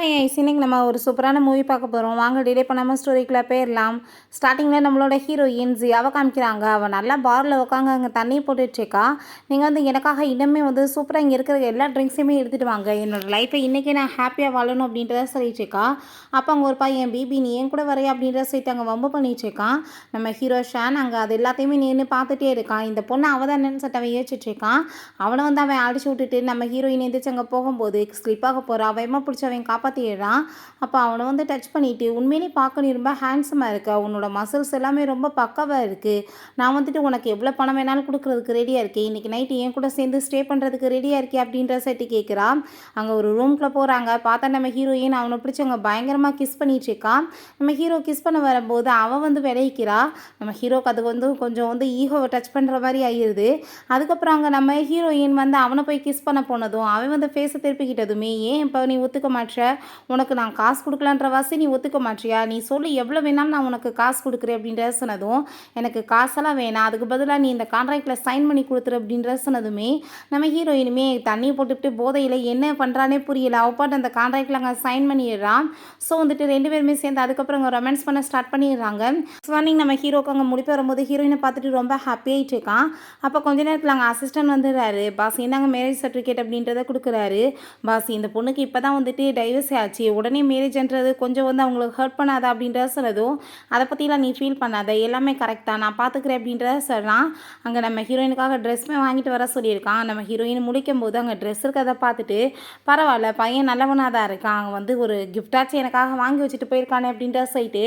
இன்னைக்கு நம்ம ஒரு சூப்பரான மூவி பார்க்க போகிறோம். வாங்க டிலே பண்ணாமல் ஸ்டோரிக்குள்ளே போயிடலாம். ஸ்டார்டிங்கில் நம்மளோட ஹீரோயின் ஜியாவை காமிக்கிறாங்க. அவள் நல்லா பாரில் உட்காந்து அங்கே தண்ணி போட்டுட்ருக்கா. நீங்கள் வந்து எனக்காக இன்னுமே வந்து சூப்பராக இங்கே இருக்கிற எல்லா ட்ரிங்க்ஸையுமே எடுத்துகிட்டு வாங்க, என்னோடய லைஃப்பை இன்றைக்கி நான் ஹாப்பியாக வாழணும் அப்படின்றத சொல்லிட்டுருக்கா. அப்போ அங்கே ஒரு பையன் பிபி நீ ஏன் கூட வரையா அப்படின்றத சொல்லிட்டு அங்கே வம்பு பண்ணிட்டுருக்கான். நம்ம ஹீரோ ஷான் அங்கே அது எல்லாத்தையுமே நின்று பார்த்துட்டே இருக்கான். இந்த பொண்ணு அவள் தான் என்னன்னு சொல்லிட்டு அவன் யோசிச்சுட்ருக்கான். அவனை வந்து அவன் அடிச்சு விட்டுட்டு நம்ம ஹீரோயின் எந்திரிச்சு அங்கே போகும்போது ஸ்லிப்பாக போகிறான். அவன் பிடிச்சி அவன் காப்பாற்றிடுறான். அப்போ அவனை வந்து டச் பண்ணிவிட்டு உண்மையிலே பார்க்க நீ ரொம்ப ஹேண்ட்ஸமாக இருக்க, உன்னோட மசில்ஸ் எல்லாமே ரொம்ப பக்காவாக இருக்குது, நான் வந்துட்டு உனக்கு எவ்வளோ பணம் வேணாலும் கொடுக்குறதுக்கு ரெடியாக இருக்கேன், இன்றைக்கி நைட்டு என் கூட சேர்ந்து ஸ்டே பண்ணுறதுக்கு ரெடியாக இருக்கே அப்படின்ற செட்டு கேட்குறான். அங்கே ஒரு ரூம்குள்ளே போகிறாங்க. பார்த்தா நம்ம ஹீரோயின் அவனை பிடிச்சி அங்கே பயங்கரமாக கிஸ் பண்ணிட்டு இருக்கான். நம்ம ஹீரோ கிஸ் பண்ண வரும்போது அவன் வந்து விளைவிக்கிறா. நம்ம ஹீரோக்கு அது வந்து கொஞ்சம் வந்து ஈகோவை டச் பண்ணுற மாதிரி ஆயிடுது. அதுக்கப்புறம் அங்கே நம்ம ஹீரோயின் வந்து அவனை போய் கிஸ் பண்ண போனதும் அவன் வந்து ஃபேஸை திருப்பிக்கிட்டதுமே ஏன் இப்போ நீ ஒத்துக்க மாட்ற, உனக்கு நான் காசு கொடுக்கலான்ற வாசி நீ ஒத்துக்க மாட்டியா, நீ சொல்லி எவ்வளோ வேணாலும் நான் உனக்கு காசு கொடுக்குறேன் அப்படின்ற சொன்னதும் எனக்கு காசெல்லாம் வேணாம், அதுக்கு பதிலாக நீ இந்த கான்ட்ராக்டில் சைன் பண்ணி கொடுத்துரு அப்படின்ற சொன்னதுமே நம்ம ஹீரோயினுமே தண்ணி போட்டுவிட்டு போதையில் என்ன பண்ணுறானே புரியல. அவப்பாட்டு அந்த கான்ட்ராக்டில் அங்கே சைன் பண்ணிடுறான். ஸோ வந்துட்டு ரெண்டு பேருமே சேர்ந்து அதுக்கப்புறம் அங்கே ரொமான்ஸ் பண்ண ஸ்டார்ட் பண்ணிடுறாங்க. ஸ்வார்னிங் நம்ம ஹீரோக்கு அங்கே முடிப்பு வரும்போது ஹீரோயினை பார்த்துட்டு ரொம்ப ஹாப்பியாகிட்டு இருக்கான். அப்போ கொஞ்ச நேரத்தில் அங்கே அசிஸ்டன்ட் வந்துடுறாரு. பாஸ் இந்தாங்க மேரேஜ் சர்டிஃபிகேட் அப்படின்றத கொடுக்குறாரு. பாஸ் இந்த பொண்ணுக்கு இப்போ தான் வந்துட்டு டைவர்ஸ் ஆச்சு, உடனே மேரேஜ்ன்றது கொஞ்சம் வந்து அவங்களுக்கு ஹர்ட் பண்ணாதா அப்படின்றத சொன்னதும் அதை பற்றிலாம் நீ ஃபீல் பண்ணாத, எல்லாமே கரெக்டாக நான் பார்த்துக்கிறேன் அப்படின்றத சொல்லலாம். அங்கே நம்ம ஹீரோயினுக்காக ட்ரெஸ்மே வாங்கிட்டு வர சொல்லியிருக்கான். நம்ம ஹீரோயின் முடிக்கும் போது அங்கே ட்ரெஸ் இருக்கிறத பார்த்துட்டு பரவாயில்ல பையன் நல்லவனாக தான் இருக்கான், அங்கே வந்து ஒரு கிஃப்டாச்சும் எனக்காக வாங்கி வச்சுட்டு போயிருக்கானே அப்படின்ற சொல்லிட்டு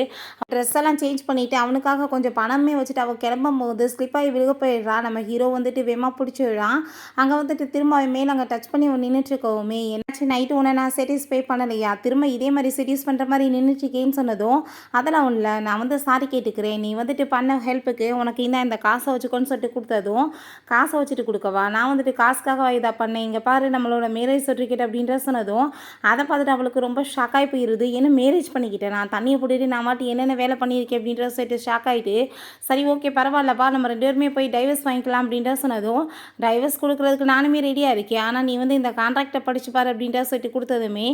ட்ரெஸ் எல்லாம் சேஞ்ச் பண்ணிவிட்டு அவனுக்காக கொஞ்சம் பணமே வச்சுட்டு அவள் கிளம்பும் போது ஸ்லிப்பாகி விழுக போயிடுறான். நம்ம ஹீரோ வந்துட்டு வேமா பிடிச்சிடுறான். அங்கே வந்துட்டு திரும்ப அவன் மேலே அங்கே டச் பண்ணி நின்றுட்டுருக்கவுமே என்னாச்சு நைட்டு உன்னை நான் சாட்டிஸ்ஃபை பண்ணலையா, திரும்ப இதே மாதிரி சாட்டிஸ் பண்ணுற மாதிரி நின்றுட்டுருக்கேன்னு சொன்னதும் அதெல்லாம் இல்லை, நான் வந்து சாரி கேட்டுக்கிறேன், நீ வந்துட்டு பண்ண ஹெல்ப்புக்கு உனக்கு இந்த காசை வச்சுக்கோன்னு சொல்லிட்டு கொடுத்ததும் காசை வச்சுட்டு கொடுக்கவா, நான் வந்துட்டு காசுக்காக இதாக பண்ணேன், இங்கே பாரு நம்மளோட மேரேஜ் சர்டிஃபிகேட் அப்படின்ற சொன்னதும் அதை பார்த்துட்டு அவளுக்கு ரொம்ப ஷாக்காகி போயிடுது. என்ன மேரேஜ் பண்ணிக்கிட்டேன், நான் தண்ணியை போட்டுட்டு நான் மாட்டி என்னென்ன வேலை பண்ணியிருக்கேன் அப்படின்ற சொல்லிட்டு ஷாக் ஆகிட்டு சரி ஓகே பரவாயில்லப்பா நம்ம ரெண்டு பேருமே போய் டைவர்ஸ் வாங்கிக்கலாம் அப்படின்ற சொன்னதும் டைவர்ஸ் கொடுக்குறதுக்கு நானுமே ரெடியாக இருக்கேன், ஆனால் நீ வந்து இந்த கான்ட்ராக்டை படிச்சு பாரு அப்படின்ற சொல்லிட்டு கொடுத்ததுமே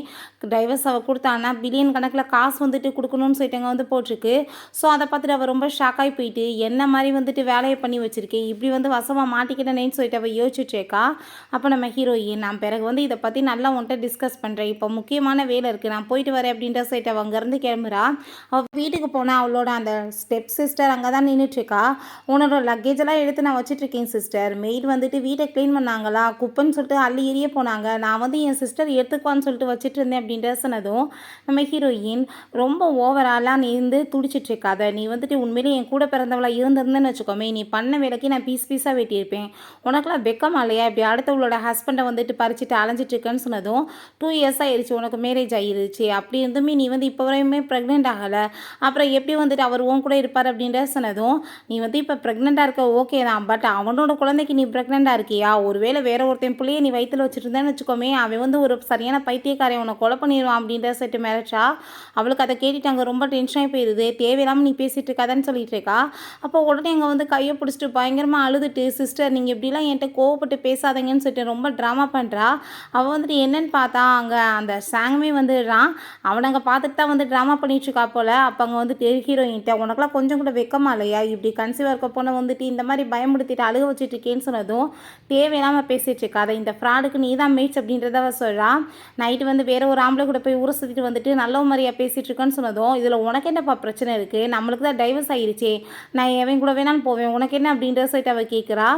டைவர்ஸ் அவள் கொடுத்தான்னா பில்லியன் கணக்கில் காசு வந்துட்டு கொடுக்கணும்னு சொல்லிட்டு அங்கே வந்து போட்டிருக்கு. ஸோ அதை பார்த்துட்டு அவள் ரொம்ப ஷாக்காகி போயிட்டு என்ன மாதிரி வந்துட்டு வேலையை பண்ணி வச்சுருக்கேன், இப்படி வந்து வசமாக மாட்டிக்கிட்டேனேன்னு சொல்லிட்டு அவள் யோசிச்சுட்ருக்கா. அப்போ நம்ம ஹீரோயின் நான் பிறகு வந்து இதை பற்றி நல்லா உன்ட்ட டிஸ்கஸ் பண்ணுறேன், இப்போ முக்கியமான வேலை இருக்குது நான் போயிட்டு வரேன் அப்படின்ற சொல்லிட்டு அவள் அங்கேருந்து கிளம்புறா. அவள் வீட்டுக்கு போனால் அவளோட அந்த ஸ்டெப் சிஸ்டர் அங்கே தான் நின்றுட்டுருக்கா. உன்னோட லக்கேஜ் எல்லாம் எடுத்து நான் வச்சுட்ருக்கேன் சிஸ்டர், மெய்டு வந்துட்டு வீட்டை க்ளீன் பண்ணாங்களா, குப்பைன்னு சொல்லிட்டு அள்ளி எரிய போனாங்க, நான் வந்து என் சிஸ்டர் எடுத்துக்குவான்னு சொல்லிட்டு வச்சுட்டு இருந்தேன் அப்படின்ற சொன்னதும் நம்ம ஹீரோயின் ரொம்ப ஓவராலாக நீ வந்து துடிச்சிட்ருக்காத, நீ வந்துட்டு உண்மையிலே என் கூட பிறந்தவளாக இருந்திருந்தேன்னு வச்சுக்கோமே நீ பண்ண வேலைக்கு நான் பீஸாக வெட்டியிருப்பேன், உனக்குலாம் வெக்கமா இல்லையா, இப்படி அடுத்தவளோட ஹஸ்பண்டை வந்துட்டு பறிச்சுட்டு அலைஞ்சிட்ருக்கேன்னு சொன்னதும் 2 இயர்ஸ் ஆயிடுச்சு உனக்கு மேரேஜ் ஆகிருச்சு, அப்படி இருந்துமே நீ வந்து இப்போ வரையுமே ப்ரெக்னென்ட் ஆகலை, அப்புறம் எப்படி வந்துட்டு அவர் உன் கூட இருப்பார் அப்படின்ற சொன்னதும் நீ வந்து இப்போ ப்ரெக்னெண்ட்டாக இருக்க ஓகே தான், பட் அவனோட குழந்தைக்கு நீ ப்ரெக்னெண்ட்டாக இருக்கியா, ஒருவேளை வேற ஒருத்தன் பிள்ளையை நீ வயிற்றில் வச்சுருந்தேன்னு வச்சுக்கோமே அவன் வந்து ஒரு சரியான பைத்தியக்காரன் உன்னை கொலை பண்ணிடுவான் அப்படின்ற செட்டு மிரட்டா. அவளுக்கு அதை கேட்டுட்டு அங்கே ரொம்ப டென்ஷனாகி போயிடுது. தேவையில்லாமல் நீ பேசிகிட்டு இருக்காதான்னு சொல்லிட்டு இருக்கா. அப்போ உடனே அங்கே வந்து கையை பிடிச்சிட்டு பயங்கரமாக அழுதுட்டு சிஸ்டர் நீங்கள் இப்படிலாம் என்கிட்ட கோவப்பட்டு பேசாதீங்கன்னு சொல்லிட்டு ரொம்ப ட்ராமா பண்ணுறா. அவள் வந்துட்டு என்னன்னு பார்த்தா அங்கே அந்த சாங்குமே வந்துடுறான். அவனை அங்கே பார்த்துட்டு தான் வந்து ட்ராமா பண்ணிட்டுருக்கா போல். அப்போ அங்கே வந்து ஹீரோயின்ட்ட உனக்குலாம் கொஞ்சம் கூட வெக்கமா இல்லையா, இப்படி கன்சீவாக இருக்க போன வந்துட்டு இந்த மாதிரி பயமுடுத்திட்டு அழுக வச்சுட்டு இருக்கேன்னு சொன்னதும் தேவையில்லாமல் பேசிகிட்டு இருக்காத, இந்த ஃப்ராடுக்கு நீ தான் மேட்ச் அப்படின்றத அவள் சொல்கிறான். நைட்டு வந்து வேறு ஒரு ஆம்பளை கூட போய் ஊரை சுற்றிட்டு வந்துட்டு நல்ல மாதிரியாக பேசிகிட்டு இருக்கேன்னு சொன்னதும் இதில் உனக்கு என்னப்பா பிரச்சனை இருக்குது, நம்மளுக்கு தான் டைவர்ஸ் ஆகிருச்சே, நான் எவன் கூட வேணாலும் போவேன் உனக்கு என்ன அப்படின்ற சொல்லிட்டு அவள் கேட்குறா.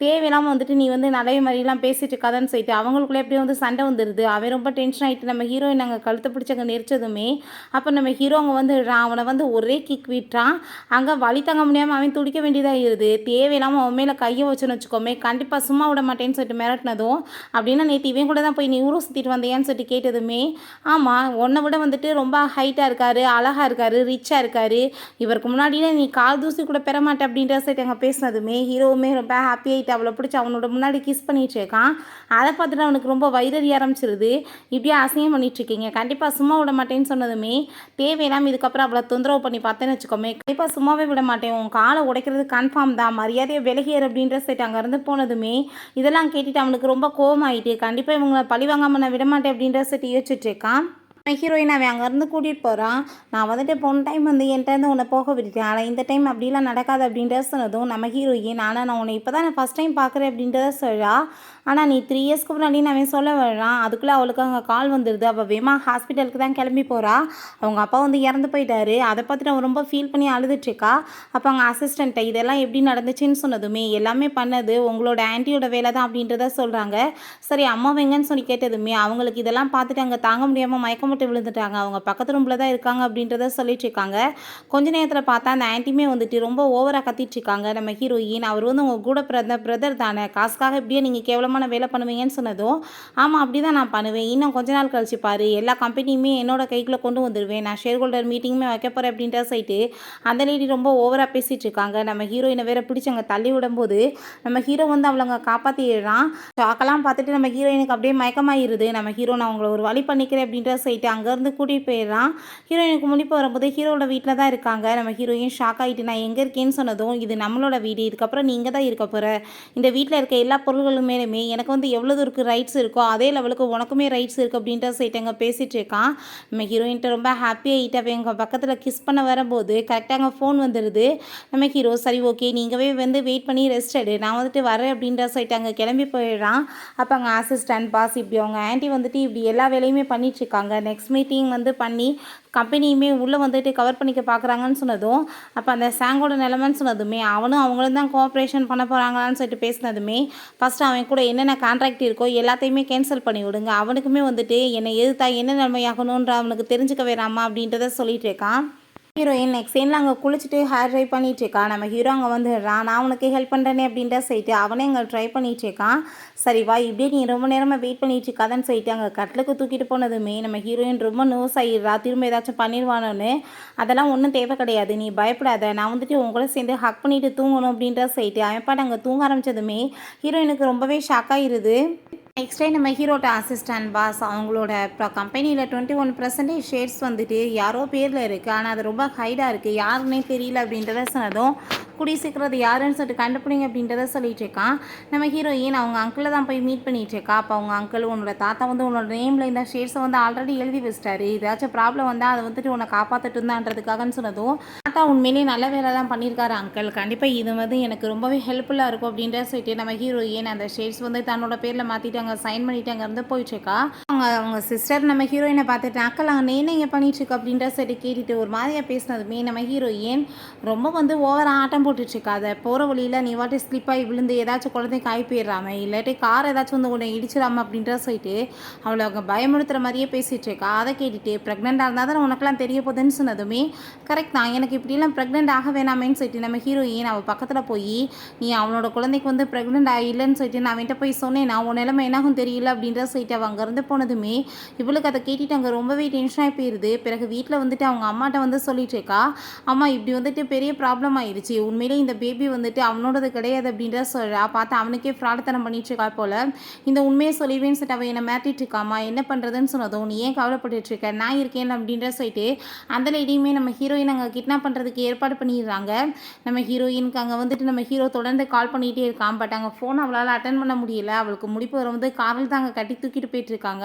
தேவையில்லாமல் வந்துட்டு நீ வந்து நிறைய மாதிரிலாம் பேசிகிட்டு இருக்காதான்னு சொல்லிட்டு அவங்களுக்குள்ளே எப்படியே வந்து சண்டை வந்துடுது. அவன் ரொம்ப டென்ஷன் ஆகிட்டு நம்ம ஹீரோயின் அங்கே கழுத்தை பிடிச்சி அங்கே நெரிச்சதுமே அப்போ நம்ம ஹீரோ அங்கே வந்து அவனை வந்து ஒரே கிக் விட்டுறான். அங்கே வழி தங்க முடியாமல் அவன் துடிக்க வேண்டியதாக இருது. தேவையில்லாமல் அவன் மேலே கையை வச்சுன்னு வச்சுக்கோமே கண்டிப்பாக சும்மா விட மாட்டேன்னு சொல்லிட்டு மிரட்டினதும் அப்படின்னா நேற்று இவன் கூட தான் போய் நீ ஊரை சுற்றிட்டு வந்தியான்னு சொல்லிட்டு கேட்டதுமே ஆமாம் உன்னை விட வந்துட்டு ரொம்ப ஹைட்டாக இருக்காரு, அழகாக இருக்காரு, ரிச்சாக இருக்காரு, இவருக்கு முன்னாடியே நீ கால் தூசி கூட பெற மாட்டேன் அப்படின்ற சொல்லிட்டு அங்கே பேசினதுமே ஹீரோவுமே ரொம்ப ஹாப்பி ஆகிட்டு அவளை பிடிச்சி அவனோட முன்னாடி கிஸ் பண்ணிட்டு இருக்கான். அதை பார்த்துட்டு அவனுக்கு ரொம்ப வைரறி ஆரம்பிச்சிருது. இப்படியே அசிங்கம் பண்ணிட்டுருக்கீங்க கண்டிப்பாக சும்மா விட மாட்டேன்னு சொன்னதுமே தேவையில்லாமல் இதுக்கப்புறம் அவளை தொந்தரவு பண்ணி பார்த்தேன்னு வச்சுக்கோமே கண்டிப்பாக சும்மாவே விட மாட்டேன், உன் காலை உடைக்கிறது கன்ஃபார்ம் தான், மரியாதையை விலகியர் அப்படின்ற செட் அங்கேருந்து போனதுமே இதெல்லாம் கேட்டுட்டு அவனுக்கு ரொம்ப கோவமாயிட்டு கண்டிப்பாக இவங்களை பழி வாங்காமல் நான் விட மாட்டேன் அப்படின்ற செட் யோசிச்சுட்டு இருக்கான். ஹீரோயின் அவன் அங்கேருந்து கூட்டிகிட்டு போகிறான். நான் வந்துட்டு போன டைம் வந்து என்கிட்டேருந்து உன்னை போக விட்டுட்டேன், ஆனால் இந்த டைம் அப்படிலாம் நடக்காது அப்படின்றத சொன்னதும் நம்ம ஹீரோயின், ஆனால் நான் உன்னை இப்போ தான் நான் ஃபஸ்ட் டைம் பார்க்குறேன் அப்படின்றத சொல்கிறா. ஆனால் நீ 3 இயர்ஸ்க்கு முன்னாடி அவன் சொல்ல வர்றான். அதுக்குள்ளே அவளுக்கு அங்கே கால் வந்துடுது. அவள் வேமா ஹாஸ்பிட்டலுக்கு தான் கிளம்பி போகிறா. அவங்க அப்பா வந்து இறந்து போயிட்டாரு. அதை பார்த்துட்டு அவன் ரொம்ப ஃபீல் பண்ணி அழுதுட்ருக்கா. அப்போ அவங்க அசிஸ்டண்ட்டை இதெல்லாம் எப்படி நடந்துச்சுன்னு சொன்னதுமே, எல்லாமே பண்ணது உங்களோட ஆன்ட்டியோட வேலை தான் அப்படின்றத சொல்கிறாங்க. சரி அம்மா எங்கன்னு சொல்லி கேட்டதுமே, அவங்களுக்கு இதெல்லாம் பார்த்துட்டு அங்கே தாங்க முடியாமல் மயக்கம் போட்டு விழுந்துட்டாங்க. அவங்க பக்கத்து ரூமில் தான் இருக்காங்க அப்படின்றத சொல்லிட்டு இருக்காங்க. கொஞ்ச நேரத்தில் பார்த்தா அந்த ஆன்ட்டியுமே வந்துட்டு ரொம்ப ஓவராக கத்திட்டு இருக்காங்க. நம்ம ஹீரோயின், அவர் வந்து உங்கள் கூட பிறந்த பிரதர் தானே, காசுக்காக இப்படியே நீங்கள் கேவலமான வேலை பண்ணுவீங்கன்னு சொன்னதும், ஆமாம் அப்படி தான் நான் பண்ணுவேன், இன்னும் கொஞ்ச நாள் கழிச்சு பாரு, எல்லா கம்பெனியுமே என்னோட கைக்குள்ளே கொண்டு வந்துடுவேன், நான் ஷேர் ஹோல்டர் மீட்டிங்குமே வைக்க போகிறேன் அப்படின்ற சைட்டு அந்த லேடி ரொம்ப ஓவராக பேசிகிட்டு இருக்காங்க. நம்ம ஹீரோயினை வேற பிடிச்சி அங்கே தள்ளி விடும்போது நம்ம ஹீரோ வந்து அவளை காப்பாற்றிடுறான். ஷாக்கெல்லாம் பார்த்துட்டு நம்ம ஹீரோயினுக்கு அப்படியே மயக்கமாயிருது. நம்ம ஹீரோ நான் அவங்கள ஒரு வழி பண்ணிக்கிறேன் அப்படின்ற சைட்டு அங்கேருந்து கூட்டிகிட்டு போயிடுறான். ஹீரோயினுக்கு முழிப்பு வரும்போது ஹீரோட வீட்டில் தான் இருக்காங்க. நம்ம ஹீரோயின் ஷாக் ஆகிட்டு நான் எங்கே இருக்கேன்னு சொன்னதும், இது நம்மளோட வீடு, இதுக்கப்புறம் நீ இங்கே தான் இருக்க போகிற, இந்த வீட்டில் இருக்க எல்லா பொருள்களும் மேலுமே எனக்கு வந்து எவ்வளோ தூருக்கு ரைட்ஸ் இருக்கோ அதே லெவலுக்கு உனக்குமே ரைட்ஸ் இருக்குது அப்படின்ற சைட்டு அங்கே பேசிகிட்டு இருக்கான். நம்ம ஹீரோயின்ட்ட ரொம்ப ஹாப்பியாகிட்டு அவன் எங்கள் பக்கத்தில் கிஸ் பண்ண வரும்போது கரெக்டாக அங்கே ஃபோன் வந்துடுது. நம்ம ஹீரோ சரி ஓகே நீங்கவே வந்து வெயிட் பண்ணி ரெஸ்ட் எடு, நான் வந்துட்டு வரேன் அப்படின்ற சைட்டு அங்கே கிளம்பி போயிடுறான். அப்போ அங்கே அசிஸ்டன்ட் பாஸ் இப்படி அவங்க ஆன்ட்டி வந்துட்டு இப்படி எல்லா வேலையுமே பண்ணிட்டுருக்காங்க. நெக்ஸ்ட் மீட்டிங் வந்து பண்ணி கம்பெனியுமே உள்ளே வந்துட்டு கவர் பண்ணிக்க பார்க்குறாங்கன்னு சொன்னதும், அப்போ அந்த சாங்கோட நிலமைன்னு சொன்னதுமே, அவனும் அவங்களும் தான் கோஆப்ரேஷன் பண்ண போகிறாங்களான்னு சொல்லிட்டு பேசினதுமே, ஃபஸ்ட்டு அவன் கூட என்னென்ன கான்ட்ராக்ட் இருக்கோ எல்லாத்தையுமே கேன்சல் பண்ணி விடுங்க, அவனுக்குமே வந்துட்டு என்னை எதிர்த்தா என்ன நிலைமையாகணுன்ற அவனுக்கு தெரிஞ்சுக்க வேணாமா அப்படின்றத சொல்லிட்டு இருக்கான். ஹீரோயின் நெக்ஸ்ட் சீனில் அங்கே குளிச்சுட்டு ஹேர் ட்ரை பண்ணிகிட்ருக்கா. நம்ம ஹீரோ அங்கே வந்துடுறான். நான் உனக்கு ஹெல்ப் பண்ணுறேனே அப்படின்ற சொல்லிட்டு அவனே அங்கே ட்ரை பண்ணிகிட்ருக்கான். சரி வா இப்படியே நீ ரொம்ப நேரமாக வெயிட் பண்ணிகிட்ருக்காதான்னு சொல்லிட்டு அங்கே கட்டிலுக்கு தூக்கிட்டு போனதுமே நம்ம ஹீரோயின் ரொம்ப நர்வஸ் ஆகிடுறா. திரும்ப ஏதாச்சும் பண்ணிடுவானோன்னு. அதெல்லாம் ஒன்றும் தேவை கிடையாது, நீ பயப்படாத, நான் வந்துட்டு உங்களோட சேர்ந்து ஹக் பண்ணிவிட்டு தூங்கணும் அப்படின்ற சொல்லிட்டு அவன் பாட்டு அங்கே தூங்க ஆரம்பித்ததுமே ஹீரோயினுக்கு ரொம்பவே ஷாக் ஆகிடுது. நெக்ஸ்ட் டே நம்ம ஹீரோட்ட அசிஸ்டன்ட் பாஸ் அவங்களோட கம்பெனியில் 21% ஷேர்ஸ் வந்துட்டு யாரோ பேரில் இருக்குது, ஆனால் அது ரொம்ப ஹைடாக இருக்குது, யாருன்னே தெரியல அப்படின்றத சொன்னதும், கூடிய சீக்கிரம் அது யாருன்னு சொல்லிட்டு கண்டுபிடிங்க அப்படின்றத சொல்லிட்டு இருக்கான். நம்ம ஹீரோயின் அவங்க அங்கிளை தான் போய் மீட் பண்ணிட்டு இருக்கா. அப்போ அவங்க அங்கிள் உன்னோட தாத்தா வந்து உன்னோட நேமில் இந்த ஷேர்ஸை வந்து ஆல்ரெடி எழுதி வச்சிட்டாரு, ஏதாச்சும் ப்ராப்ளம் வந்தால் அதை வந்துட்டு உன்னை காப்பாற்றிட்டு இருந்தான்றதுக்காகன்னு சொன்னதும், தாத்தா உண்மையிலேயே நல்ல வேலை தான் பண்ணியிருக்காரு அங்கிள், கண்டிப்பாக இது வந்து எனக்கு ரொம்பவே ஹெல்ப்ஃபுல்லாக இருக்கும் அப்படின்ற சொல்லிட்டு நம்ம ஹீரோயின் அந்த ஷேர்ஸ் வந்து தன்னோட பேரில் மாற்றிட்டு அங்கே சைன் பண்ணிவிட்டு அங்கேருந்து போயிட்டுருக்கா. அவங்க சிஸ்டர் நம்ம ஹீரோயினை பார்த்துட்டு அக்கல் அங்கே என்ன பண்ணிட்டுருக்கு அப்படின்ற சரி கேட்டுட்டு ஒரு மாதிரியாக பேசினதுமே நம்ம ஹீரோயின் ரொம்ப வந்து ஓவர் ஆட்டம் போட்டுட்ருக்காத, போகிற வழியில் நீ வாட்டி ஸ்லிப்பாகி விழுந்து ஏதாச்சும் குழந்தை காய் போயிடுறாம, இல்லாட்டி கார் ஏதாச்சும் வந்து உன்னை இடிச்சிடாம அப்படின்ற சொல்லிட்டு அவளை அவங்க பயமுறுத்துகிற மாதிரியே பேசிகிட்டு இருக்கா. அதை கேட்டுட்டு ப்ரெக்னெண்ட்டாக இருந்தால் தான் உனக்கெல்லாம் தெரிய போகுதுன்னு சொன்னதுமே, கரெக்ட் தான், எனக்கு இப்படிலாம் ப்ரெக்னென்ட் ஆக வேணாமேன்னு சொல்லிட்டு நம்ம ஹீரோயின் அவள் பக்கத்தில் போய் நீ அவனோட குழந்தைக்கு வந்து ப்ரெக்னென்ட் ஆகிஇல்லைன்னு சொல்லிட்டு நான் அவன்கிட்ட போய் சொன்னேன், நான் உன் நிலைமை என்னாகும் தெரியல அப்படின்ற சொல்லிட்டு அவள் அங்கேருந்து போனதுமே இவளுக்கு அதை கேட்டுட்டு அங்கே ரொம்பவே டென்ஷனாகி போயிடுது. பிறகு வீட்டில் வந்துட்டு அவங்க அம்மாட்ட வந்து சொல்லிட்டு இருக்கா, அம்மா இப்படி வந்துட்டு பெரிய ப்ராப்ளம் ஆயிடுச்சு, உண்மையிலே இந்த பேபி வந்துட்டு அவனோடது கிடையாது அப்படின்ற சொல்கிறா. பார்த்தா அவனுக்கே ஃப்ராடுத்தனம் பண்ணிட்டு இருக்கா போல், இந்த உண்மையை சொல்லிடுவேன்னு சொல்லிட்டு அவள் என்னை மாட்டிட்டு இருக்காமா, என்ன பண்ணுறதுன்னு சொன்னதும், நீ ஏன் கவலைப்பட்டு இருக்க, நான் இருக்கேன் அப்படின்ற சொல்லிட்டு அந்த லேடியுமே நம்ம ஹீரோயின் அங்கே கிட்னாப் பண்ணுறதுக்கு ஏற்பாடு பண்ணிடுறாங்க. நம்ம ஹீரோயினுக்கு அங்கே வந்துட்டு நம்ம ஹீரோ தொடர்ந்து கால் பண்ணிகிட்டே இருக்கான். பட் அங்கே ஃபோன் அவளால் அட்டன் பண்ண முடியல. அவளுக்கு முடிப்பு வந்து காரில் தான் அங்கே கட்டி தூக்கிட்டு போயிட்டு இருக்காங்க.